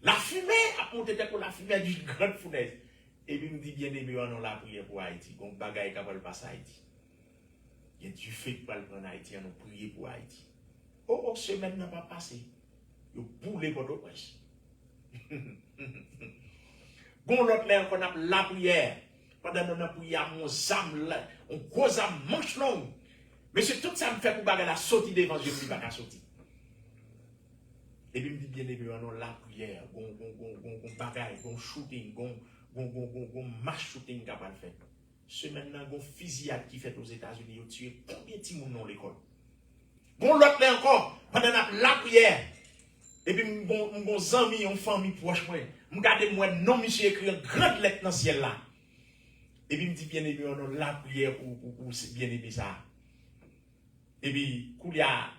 La fumée a monté pour la fumée d'une grande fournaise. Et puis me dit bien aimé, on a la prière pour Haïti, qu'on bagaille qui va passer Haïti. Il y a du fait pour le prendre Haïti, on a prié pour Haïti. Oh, semaine n'a pas passé. Vous boulez votre presse. Bon, l'autre là, on a la prière. Pendant qu'on a prié à mon âme là, on cause à manche longue. Mais c'est tout ça me fait pour bagarre la sortie devant Dieu, puis pas sortir. Et puis me dit bien aimé, on a la prière, on bagaille, on shooting, on match shooting capable de faire. Semaine là, on fusillade qui fait aux États-Unis, on tue combien de gens dans l'école? Bon, l'autre là encore, pendant la prière, et puis mon ami, mon famille proche, moi, je regarde moi, non, monsieur écrit une grande lettre dans le ciel là. Et puis, me dit bien aimé, on a la prière pour bien aimé ça. Et puis,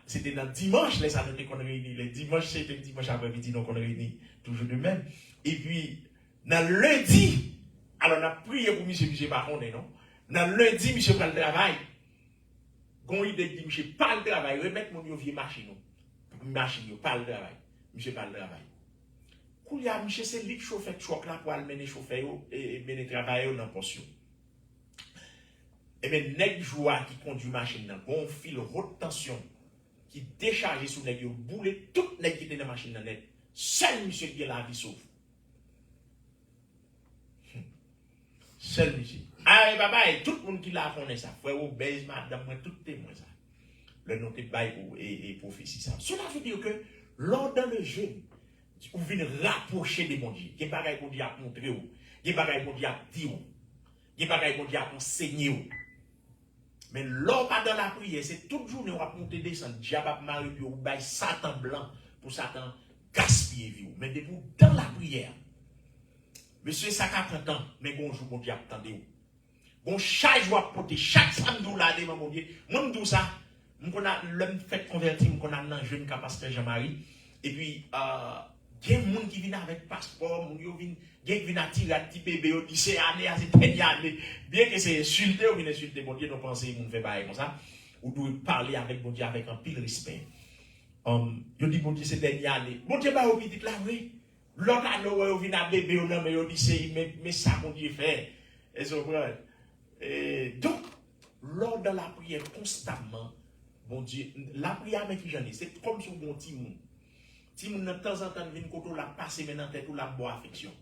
c'était dans dimanche, là, ça nous qu'on réuni. Le dimanche, c'était le dimanche après-midi, donc on réuni toujours de même. Et puis, dans lundi, alors on a prié pour monsieur par contre, non? Dans lundi, monsieur prend le travail. Quand il dit, monsieur, pas le travail, remettre mon vieux machine. Machine, pas le travail. Monsieur, pas le travail. Koulia, monsieur, c'est lui qui chauffe le choc là pour aller mener chauffeur et mener travail dans la pension. Et bien, nèg joie qui conduit machine, bon fil haute tension qui décharge sous nèg, boule tout nèg qui était dans la machine net. Seul monsieur qui est la vie sauve. Seul monsieur. Ah, papa, et tout le monde qui l'a connaît ça. Frère, obèse, madame, moi, tout témoin ça. Le nom de bail et prophétie ça. Cela veut dire que, lors dans le jeûne, vous venez rapprocher de mon Dieu. Il y a des bagages qu'on dit à montrer, il y a des bagages qu'on dit à dire, il y a des bagages qu'on dit à enseigner. Mais lors pas dans la prière, c'est toute journée on va monter descendre, diable Marie puis ou bail Satan blanc pour Satan gaspiller vie. Mais depuis dans la prière, monsieur ça prend temps, mais bonjour mon Dieu attendez-vous. Bon, chaque jour, chaque samedi, là, mon Dieu, moi, je dis ça, on a l'homme fait convertir, on a un jeune pasteur Jean-Marie, et puis, il y a des gens qui viennent avec passeport, il y a des gens qui viennent tirer un petit bébé, ils disent c'est année, c'est dernière année, bien que c'est insulté, ou bien insulté, mon Dieu, nous pensons qu'on fait pareil comme ça, ou doit parler avec mon Dieu avec un pile respect. Je dis, mon Dieu, c'est dernière année. Mon Dieu, bah, au petit là, oui. L'autre année, on vient à bébé, mais on dit, mais ça, mon Dieu, fait. Et ça, donc, lors de la prière constamment, bon Dieu, la prière avec qui j'en ai, c'est comme sur mon petit monde. Si de temps en temps, vient côté la passer maintenant tête ou la boire affection,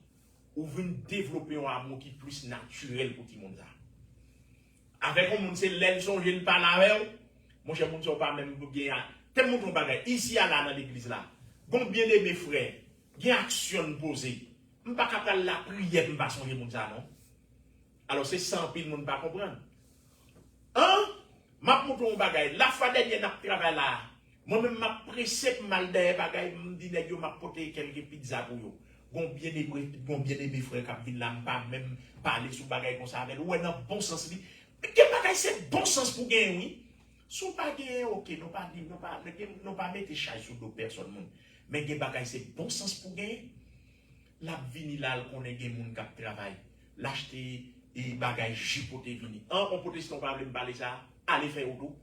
ou vient développer un amour qui est plus naturel pour tout le monde. Avec un monde, c'est l'aile son jeune parle avec mon cher monde, pas même bien. Tel monde on bagaille ici à là dans l'église là. Bon bien aimé frère, il y a action posée. Je ne peux pas capable la prière pour pas songer monde ça non. Alors c'est sans pile monde pas comprendre. M'a montre un bagaille, la fois dernière n'a travail là. Moi-même, m'a pressé pour mal des bagailles, me dit que m'a porté quelques pizzas pour eux. Bon bien aimé frère qui viennent là, pas même parler sur bagaille comme ça avec ou dans bon sens. Mais quel bagaille c'est bon sens pour gagner oui. Sous pas gagner OK, non pas mettre charge sur d'autres personnes. Mais quel bagaille c'est bon sens pour gagner. La vini là qu'on est des monde qui travaille. L'acheter et bagaille jipoter vini. On protestant pas me parler ça, allez faire auto.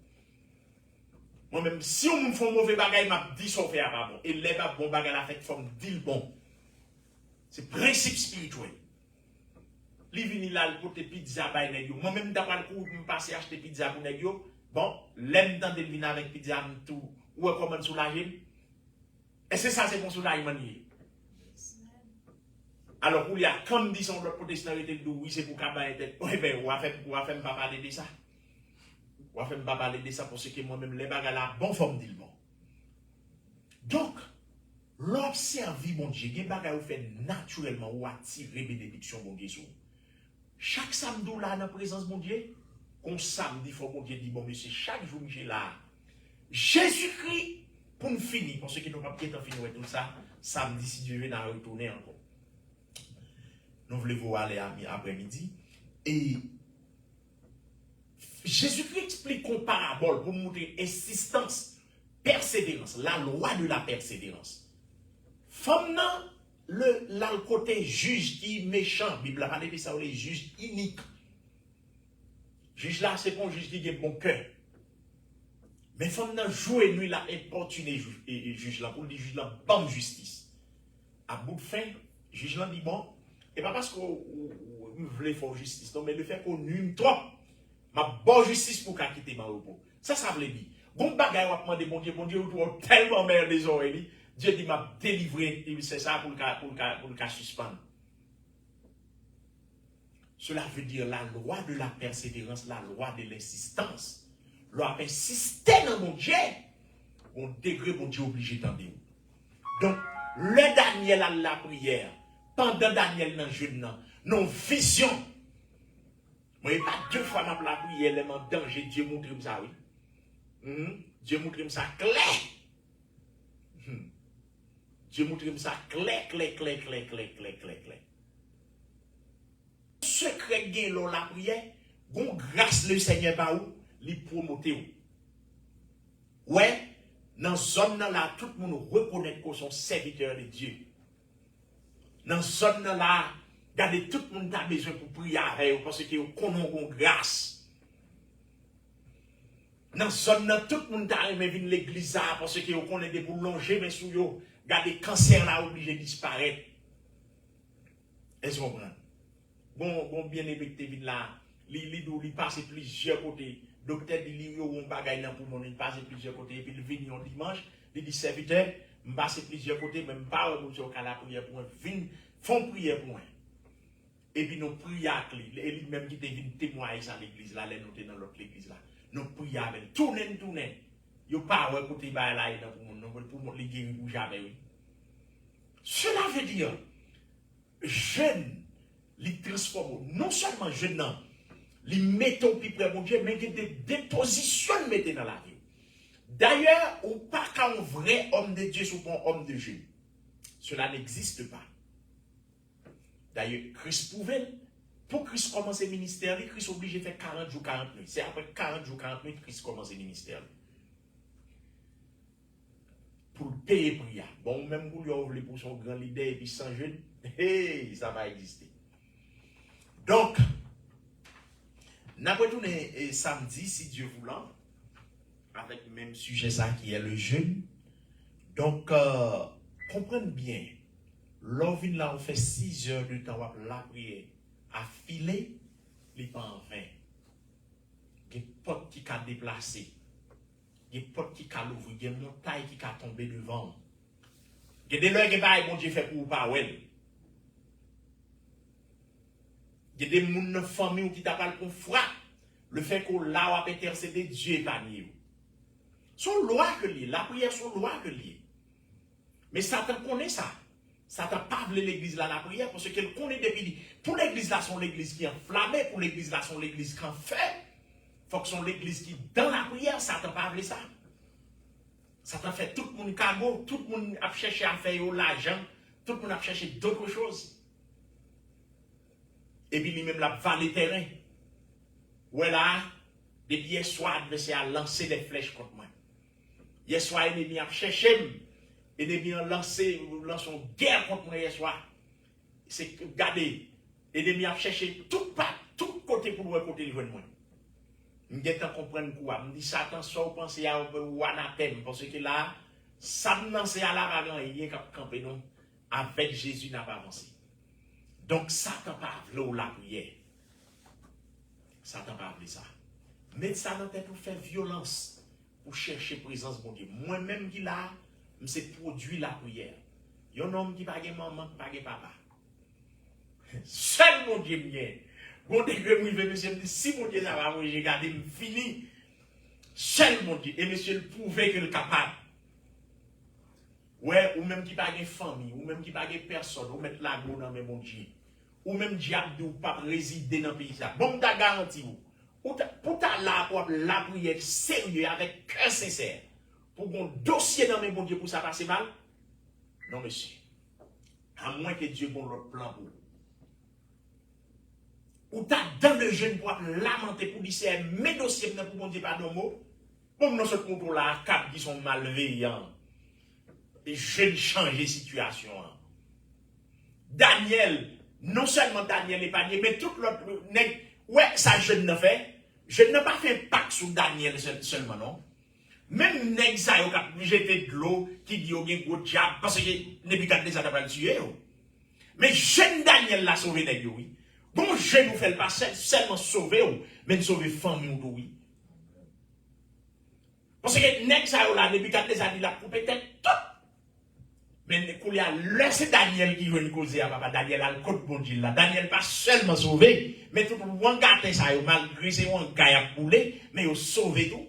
Moi-même, si on me fait un mauvais bagage, m'a dit son fait pas bon. Et les bon bagage la fait forme dit bon. C'est principe spirituel. Li vini là pour te pizza bay nèg yo. Moi-même d'après le coup me passer acheter pizza pour nèg yo. Bon, l'aime dans de venir avec pizza tout ou comment soulager. Et c'est ça, c'est mon soulagement. Alors, il y a comme dit son protestant, oui, c'est pour qu'à tête. Oui, ben, on va faire pas parler de ça. On va faire pas parler de ça parce que moi-même, les bagages la bonne forme dit bon. Donc, l'observer, mon Dieu, les bagages vous fait naturellement ou attirer bénédiction, mon Dieu. Chaque samedi là, dans la présence, mon Dieu, on samedi, il faut mon Dieu dit, bon, monsieur, chaque jour, j'ai là. Jésus-Christ, pour nous finir, parce que nous ne pouvons pas finir tout ça, samedi, si Dieu veut, nous retourner encore. Nous voulons aller après-midi. Et Jésus-Christ explique une parabole pour montrer insistance, persévérance, la loi de la persévérance. Femme nan, le côté juge qui est méchant, la Bible a parlé de ça, les juges iniques. Juge là, c'est pas un juge qui a bon cœur. Mais femme nan, jour et nuit, la importuné juge là, pour dire juge là, bonne justice. À bout de fin, juge là dit bon, et pas parce qu'on voulait faire justice, non, mais le fait qu'on nuit trop, ma bonne justice pour qu'à quitter ma repos. Ça veut dire. Bon bagay ou apprendre bon Dieu, ou tellement merde des oreilles, Dieu dit m'a délivré, c'est ça pour le cas suspendre. Cela veut dire la loi de la persévérance, la loi de l'insistance. Loi insister dans mon Dieu, on degré mon Dieu obligé d'entendre. Donc, le Daniel à la prière, pendant Daniel dans le jeûne, non vision. Moi, il n'y a pas deux fois dans la prière, elle est en danger, Dieu montre ça, oui. Dieu montre ça clair. Dieu montre ça clair. Secret gain dans la prière, bon grâce le Seigneur ba ou, li promoter ou. Ouais, dans zone là, tout le monde reconnaît qu'on sont serviteurs de Dieu. Dans zone là, regardez, tout le monde a besoin pour prier avec vous parce que vous connaissez grâce. Dans zone là, tout le monde a aimé venir l'église parce que vous connaissez pour longer, mais sous vous, regardez, cancer là obligé de disparaître. Est-ce que vous comprenez? Bon, bien aimé que là, il passe plusieurs côtés. Docteur dit qu'il y a un bagage pour mon, il passe plusieurs côtés. Et puis il vient un dimanche, il dit serviteur, je passe plusieurs côtés, même pas au la prière pour moi. Font prière pour moi. Et puis nous prions avec lui. Et lui-même qui vient témoigner ça à l'église là, nous sommes dans l'autre église là. Nous prions avec lui. Tournez. Il n'y a pas à côté là pour mon guérir pour jamais. Cela veut dire, jeune, il transforme, non seulement jeune, il met au plus près de Dieu, mais il des dépositions mettre dans la vie. D'ailleurs, ou pas qu'un vrai homme de Dieu soit un homme de Dieu. Cela n'existe pas. D'ailleurs, Christ pouvait, pour Christ commencer le ministère, Christ est obligé de faire 40 jours, 40 nuits. C'est après 40 jours, 40 nuits que Christ commence le ministère. Pour payer prière. Bon, même pour lui ouvrir pour son grand leader et puis sans jeûne, hey, ça va exister. Donc, nous allons retourner samedi, si Dieu voulant, avec le même sujet ça qui est le jeûne. Donc, comprenez bien, l'envie là, on fait 6 heures de temps, la prière, à filer, il n'est pas en vain. Il y a des portes qui sont déplacées. Il y a des portes qui sont ouvertes. Il y a des montagnes qui sont tombées devant. Il y a des gens qui sont bon Dieu fait pour pas ouais. Il y a des gens dans la famille qui t'appellent pour frappe. Le fait qu'on l'a intercédé, Dieu est parmi eux. Son loi que lié, la prière son loi que lié. Mais Satan connaît ça. Satan parle de l'église là, la prière, parce qu'elle connaît depuis. Pour l'église là, son l'église qui est enflammée, pour l'église là, son l'église qui est en feu. Il faut que son l'église qui dans la prière, Satan parle de ça. Satan fait tout le monde cagot, tout le monde a cherché à faire l'argent, tout le monde a cherché d'autres choses. Et puis lui-même la vallée terrain. Voilà, depuis hier soir, l'adversaire a lancé des flèches contre moi. Hier soir, l'ennemi a cherché, l'ennemi a lancé une guerre contre moi hier soir. C'est regardez, l'ennemi a cherché tout côté pour le côté de moi. Je ne comprends quoi. Je me dis, Satan, soit penser à un anathème, parce que là, Satan, c'est à l'avant, il est campé, non, avec Jésus, n'a pas avancé. Donc, Satan parle la prière. Satan parle ça. Mais Satan peut pour faire violence, pour chercher présence bon Dieu. Moi-même qui là, c'est produit la prière. Il y a un homme qui n'a pas de maman, qui n'a pas de papa. Seul mon Dieu bien. Bon Dieu, monsieur me dit, si mon Dieu ça va, moi j'ai gardé, fini. Seul mon Dieu. Et monsieur le prouver qu'il est capable. Ouais, ou même qui n'a pas de famille, ou même qui n'a pas de personne, ou mettre la go dans mes mon Dieu. Ou même diable ou pas résider dans le pays. Bon, t'as garanti vous. Pour ta là, pour la prière sérieux, avec cœur sincère, pour qu'on dossier dans mes bon Dieu pour ça passer mal. Non, monsieur. À moins que Dieu ait l'autre plan pour vous. Ou t'as dans le jeune pour lamenter pour dire c'est mes dossiers pour mon Dieu pas de mots. Comme nous sommes pour la cap qui sont malveillants. Et je change de situation. Daniel, non seulement Daniel n'est pas lié, mais tout l'autre. Ouais, ça je ne fait. Je n'ai pas fait un pacte sur Daniel seulement, non? Même nèg ça yo k'ap jeter de l'eau qui dit yo gen gros diable parce que Nebukadnezar t'a pas tué yo. Mais jeune Daniel l'a sauvé nèg yo oui. Bon je nous fait pas seulement sauver ou mais sauver famille ou oui. Parce que nèg ça yo là Nebukadnezar dit la couper tête tout. Mais il y a laissé Daniel qui veut causer à papa Daniel a le code bon Dieu là. Daniel pas seulement sauvé mais tout le monde gâté ça yo malgré c'est un gars a coulé mais yo sauvé tout.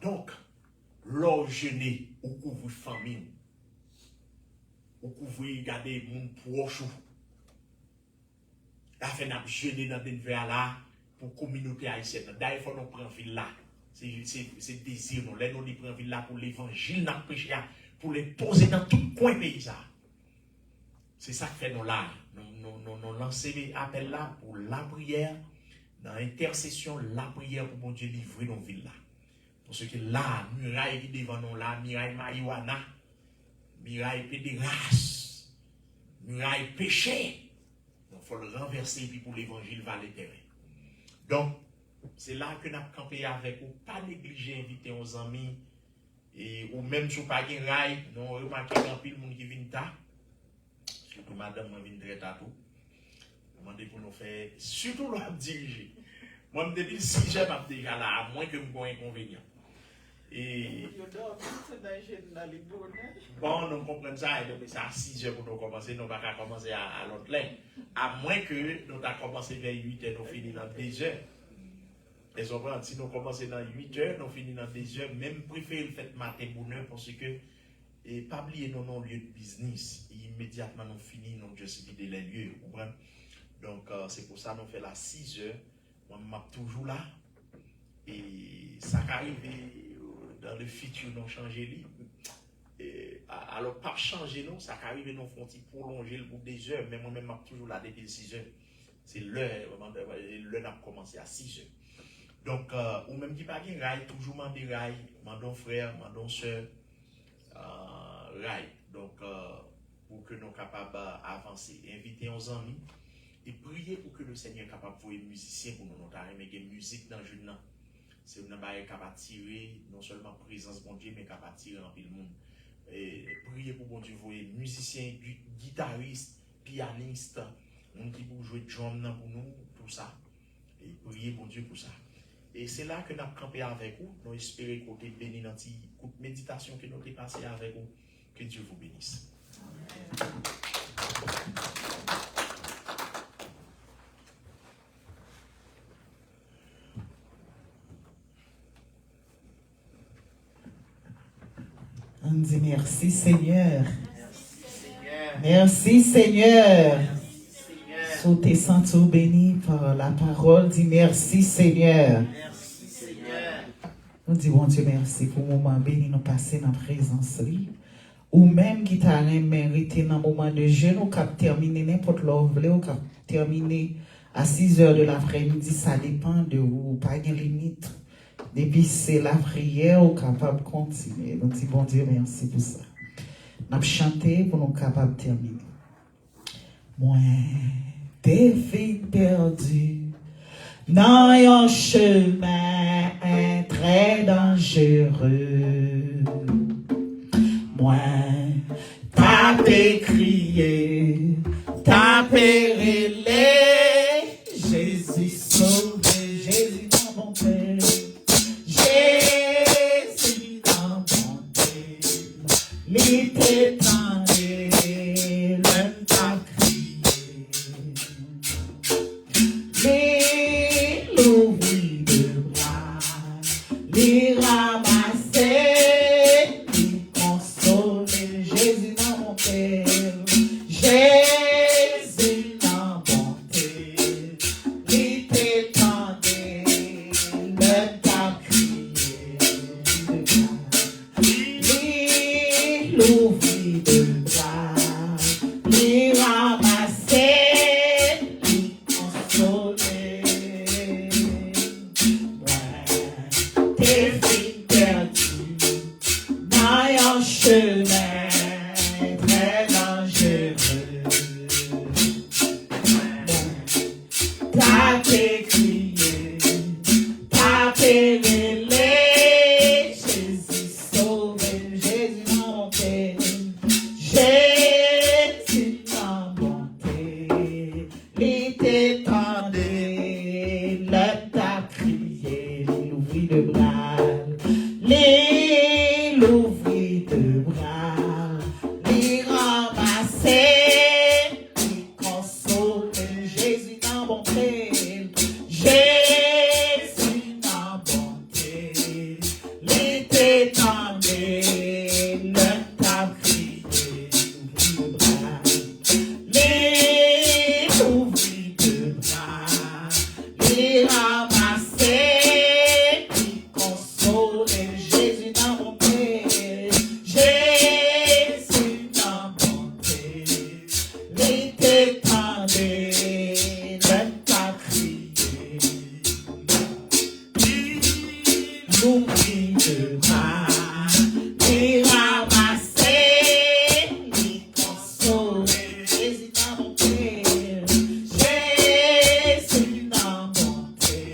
Donc, l'or jeûner, ou couvrir famille, ou couvrir garder mon proche. La fin n'a jeûner dans des verres là pour la communauté haïtienne. D'ailleurs, il faut nous prendre ville là. C'est désir, nous les nous prendre ville là pour l'évangile, n'a prêché pour les poser dans tout coin pays ça. C'est ça que fait nous là. Nous lancer appel là pour la prière, dans l'intercession, la prière pour mon Dieu livrer nos villes là. Parce que là, muraille qui devant nous là, muraille marijuana, muraille pédérace, muraille péché. Donc, il faut le renverser puis pour l'évangile va l'éterrer. Donc, c'est là que nous avons campé avec vous, pas négliger, inviter aux amis, et, ou même sur pas de rail, nous remarquons qu'il y a pile de monde qui vient tard, surtout madame, qui vient très tard tout. Demandez pour nous faire, surtout l'homme diriger. Moi, depuis le 6 heures, je suis déjà là, à moins que je me un inconvénient. Et bon, nous comprenons ça, et donc c'est à 6 heures pour nous commencer, nous ne pouvons pas commencer à l'autre ligne. À moins que nous avons commencé vers 8 heures, nous finissons dans 2 heures. Et si nous commençons dans 8 heures, nous finissons dans 2 heures, même préférer le fait matin bonheur parce que, et pas oublier nos non-lieux de business, et immédiatement nous finissons, nous juste vider les lieux, vous comprenez? Donc c'est pour ça que nous faisons la 6 heures, moi je suis toujours là, et ça arrive. Dans le futur, nous changer. Alors, pas changer, non, ça arrive, nous font prolonger le bout des heures, mais moi-même, je suis toujours là depuis 6 heures. C'est l'heure, l'heure a commencé à 6 heures. Donc, ou même qui pas de rail, toujours mandé rail, mandons frère, mandons soeur, rail. Donc, pour que nous soyons capables d'avancer, inviter nos amis et prier pour que le Seigneur soit capable de voir les musiciens pour nous, nous avons musique dans le jeune. C'est une balle capable de tirer, non seulement présence bon Dieu, mais capable de tirer en pile monde. Et prier pour bon Dieu, vous voyez, musiciens, guitaristes, pianistes, gens qui pour jouer drum pour nous, tout ça. Et prier bon Dieu pour ça. Et c'est là que nous avons campé avec vous. Nous espérons que vous êtes bénis dans la méditation que nous avons passée avec vous. Que Dieu vous bénisse. Amen. On dit merci Seigneur. Merci Seigneur. Sous tes senti béni par la parole, dis merci Seigneur. On dit bon Dieu merci pour le moment béni nous passer dans la présence. Ou même qui t'a mérité dans le moment de jeûne, ou cap terminer n'importe l'heure, ou cap terminer à 6 heures de l'après-midi, ça dépend de vous, pas de limite. Depuis c'est la prière, ou capable de continuer. Donc, bon Dieu, merci pour ça. Nous avons chanté pour nous capables de terminer. Moi, t'es filles perdues dans un chemin très dangereux. Moi, t'as crié, t'as périllé, Jésus sauvé, Jésus mon bon Père. tapez, criez, tapez les Jésus sauvé, Jésus n'a monté, Jésus n'a monté, l'été tendé, le t'a crié, l'ouvrit de bras, l'ouvrit de bras, les ramasser. Jésus n'a bonté, Jésus n'a bonté, l'été tendé, le t'a crié, l'ouvrit de bras, les ramasser, qui console, Jésus n'a bonté, Jésus n'a bonté, l'été tendé. L'ouvrit de bras, les ramasser, les consoler, Jésus n'a monté, Jésus n'a monté,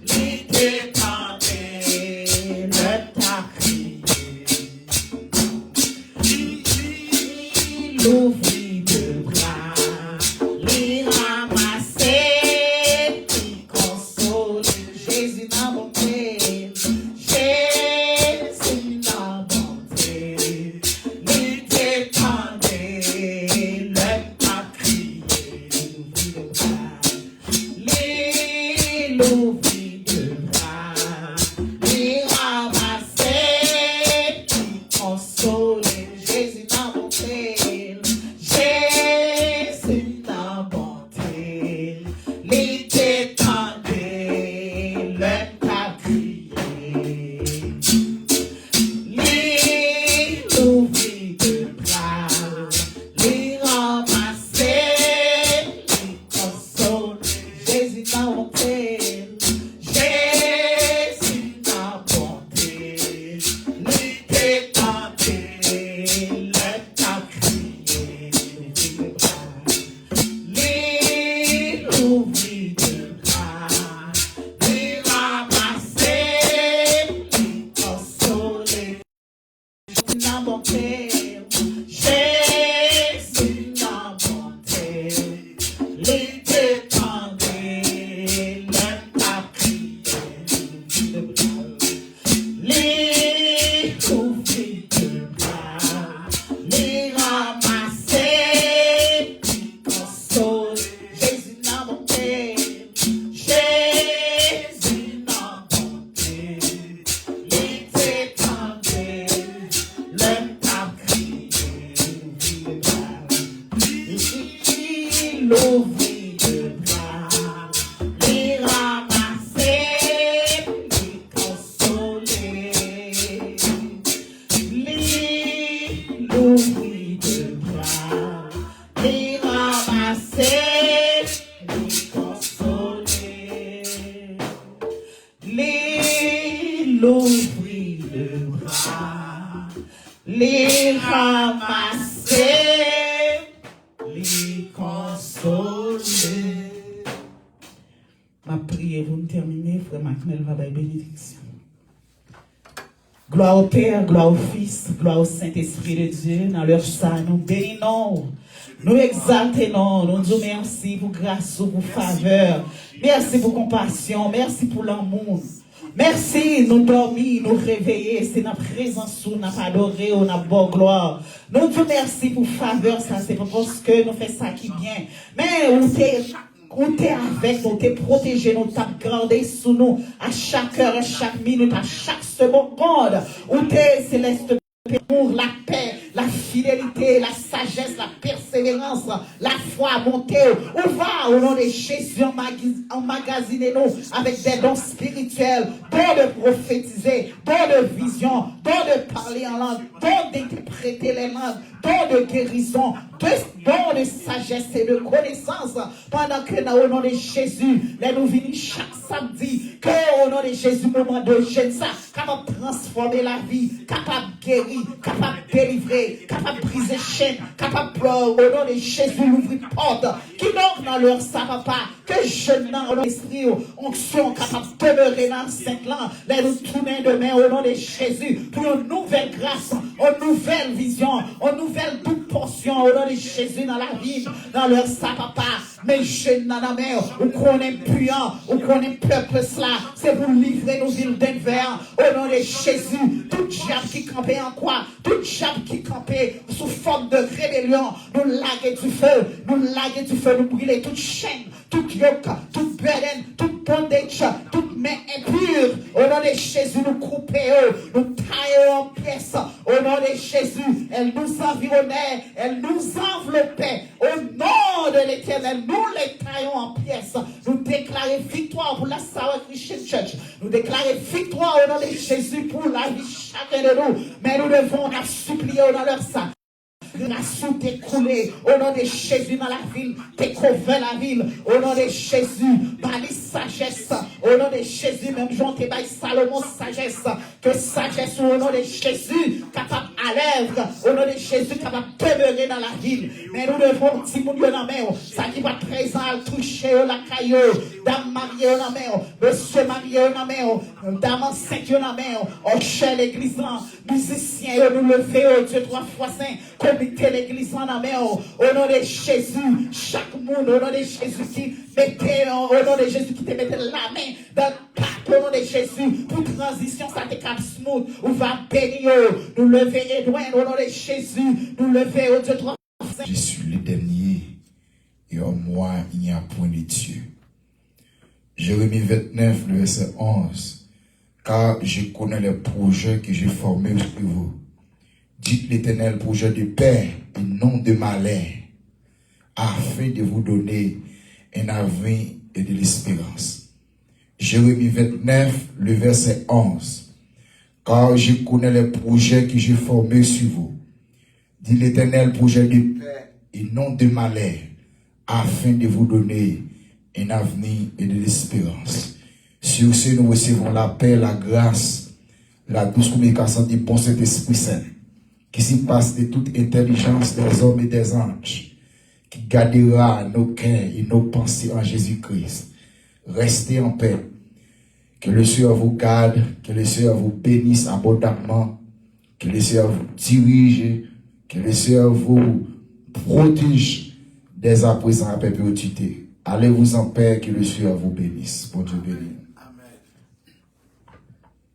l'été tendé, le t'a crié, l'ouvrit de bras, les ramasser, les consoler, Jésus n'a monté. Jésus n'a monté, l'été tendé, le t'a crié, l'ouvrit de bras, les ramasser, qui consoler, Jésus n'a monté, Jésus n'a monté, l'été tendé, le t'a crié. L'ouvrit de bras, les ramasser, les consoler, Jésus n'a monté, Jésus n'a monté, l'été tendé, le t'a crié, l'ouvrit de bras, les ramasser, les consoler, n'a monté, Jésus n'a monté, l'été tendé, le t'a crié, l'ouvrit de bras, les ramasser, les consoler, Jésus n'a monté, Jésus n'a monté, l'été tendé, le t'a crié, l'ouvrit de bras, les ramasser, les consoler, l'ouvrit de bras, les ramasser, les consoler, l'ouvrit de bras, les ramasser, les consoler. Ma prière, vous me terminez, frère Macnel va donner bénédiction. Gloire au Père, gloire au Fils, gloire au Saint-Esprit de Dieu. Dans leur sein, nous bénissons, nous exaltons, nous disons merci pour grâce, pour faveur. Merci pour compassion, merci pour l'amour. Merci, nous dormir, nous réveiller, c'est notre présence, nous avons adoré, nous avons bonne gloire. Nous disons merci pour faveur, ça c'est pas parce que nous faisons ça qui vient. Mais on t'est avec nous, t'es protégé, nous t'as gardé sous nous, à chaque heure, à chaque minute, à chaque seconde. On t'est céleste pour la paix, la fidélité, la sagesse, la persévérance, la foi montée. On va au nom de Jésus emmagasiner nous avec des dons spirituels, dons de prophétiser, dons de vision, dons de parler en langue, dons d'interpréter les langues, dons de guérison, dons de sagesse et de connaissance. Pendant que au nom de Jésus, nous venons chaque samedi, que au nom de Jésus, moment de jeûne, ça, capable de transformer la vie, capable de guérir, capable de délivrer, capable de briser chaînes, capable au nom de Jésus, l'ouvrir porte, qui donc dans leur ça, papa, que que jeunes dans l'esprit, onction capable de demeurer dans le Saint-Lan, les nous tourner demain au nom de Jésus pour une nouvelle grâce, une nouvelle vision, une nouvelle toute portion au nom de Jésus dans la vie, dans leur sa papa. Mais jeunes dans la mer, ou qu'on est puant, ou qu'on est peuple cela, c'est pour livrer nos villes d'Enver au nom de Jésus. Tout diable qui campait en quoi? Tout diable qui campait sous forme de rébellion, nous laguer du feu, nous brûler toute chaîne, toute yoke, toute burden, toute bondage, toute main impure. Au nom de Jésus, nous coupons, nous taillons en pièces. Au nom de Jésus, elle nous environnait, elle nous enveloppait. Au nom de l'Éternel, nous les taillons en pièces. Nous déclarons victoire pour la Sour Christian Church. Nous déclarons victoire au nom de Jésus pour la vie chacun de nous. Mais nous devons la supplier dans leur sang. Grâce découlée au nom de Jésus dans la ville, découvert la ville au nom de Jésus, par les sagesse au nom de Jésus, même Jean te baille Salomon sagesse, que sagesse au nom de Jésus, capable à l'œuvre, au nom de Jésus, capable de demeurer dans la ville. Mais nous devons, si nous dans main, ça qui va présent à toucher la caillou, dame mariée dans main, monsieur marié dans main, dame enceinte dans main, au cher l'église, musicien, nous lever au Dieu 3 fois 5, comité l'église en main, au nom de Jésus, chaque monde, au nom de Jésus qui mettez, au nom de Jésus qui te mette la main dans le pape, au nom de Jésus, pour transition, ça te cap smooth, ou va bénir, nous lever Edouin, au nom de Jésus, nous lever au Dieu 3 fois 5. Je suis le dernier, et en moi, il n'y a point de Dieu. Jérémie 29, le verset 11. Car je connais les projets que j'ai formés sur vous. Dites l'Éternel, projet de paix et non de malheur, afin de vous donner un avenir et de l'espérance. Jérémie 29, le verset 11. Car je connais les projets que j'ai formés sur vous. Dit l'Éternel, projet de paix et non de malheur, afin de vous donner un avenir et de l'espérance. Sur ce, nous recevons la paix, la grâce, la douce communication du bon Saint-Esprit Saint, qui s'y passe de toute intelligence des hommes et des anges, qui gardera nos cœurs et nos pensées en Jésus-Christ. Restez en paix. Que le Seigneur vous garde, que le Seigneur vous bénisse abondamment, que le Seigneur vous dirige, que le Seigneur vous protège dès à présent à perpétuité. Allez-vous en paix, que le Seigneur vous bénisse. Bon Dieu béni.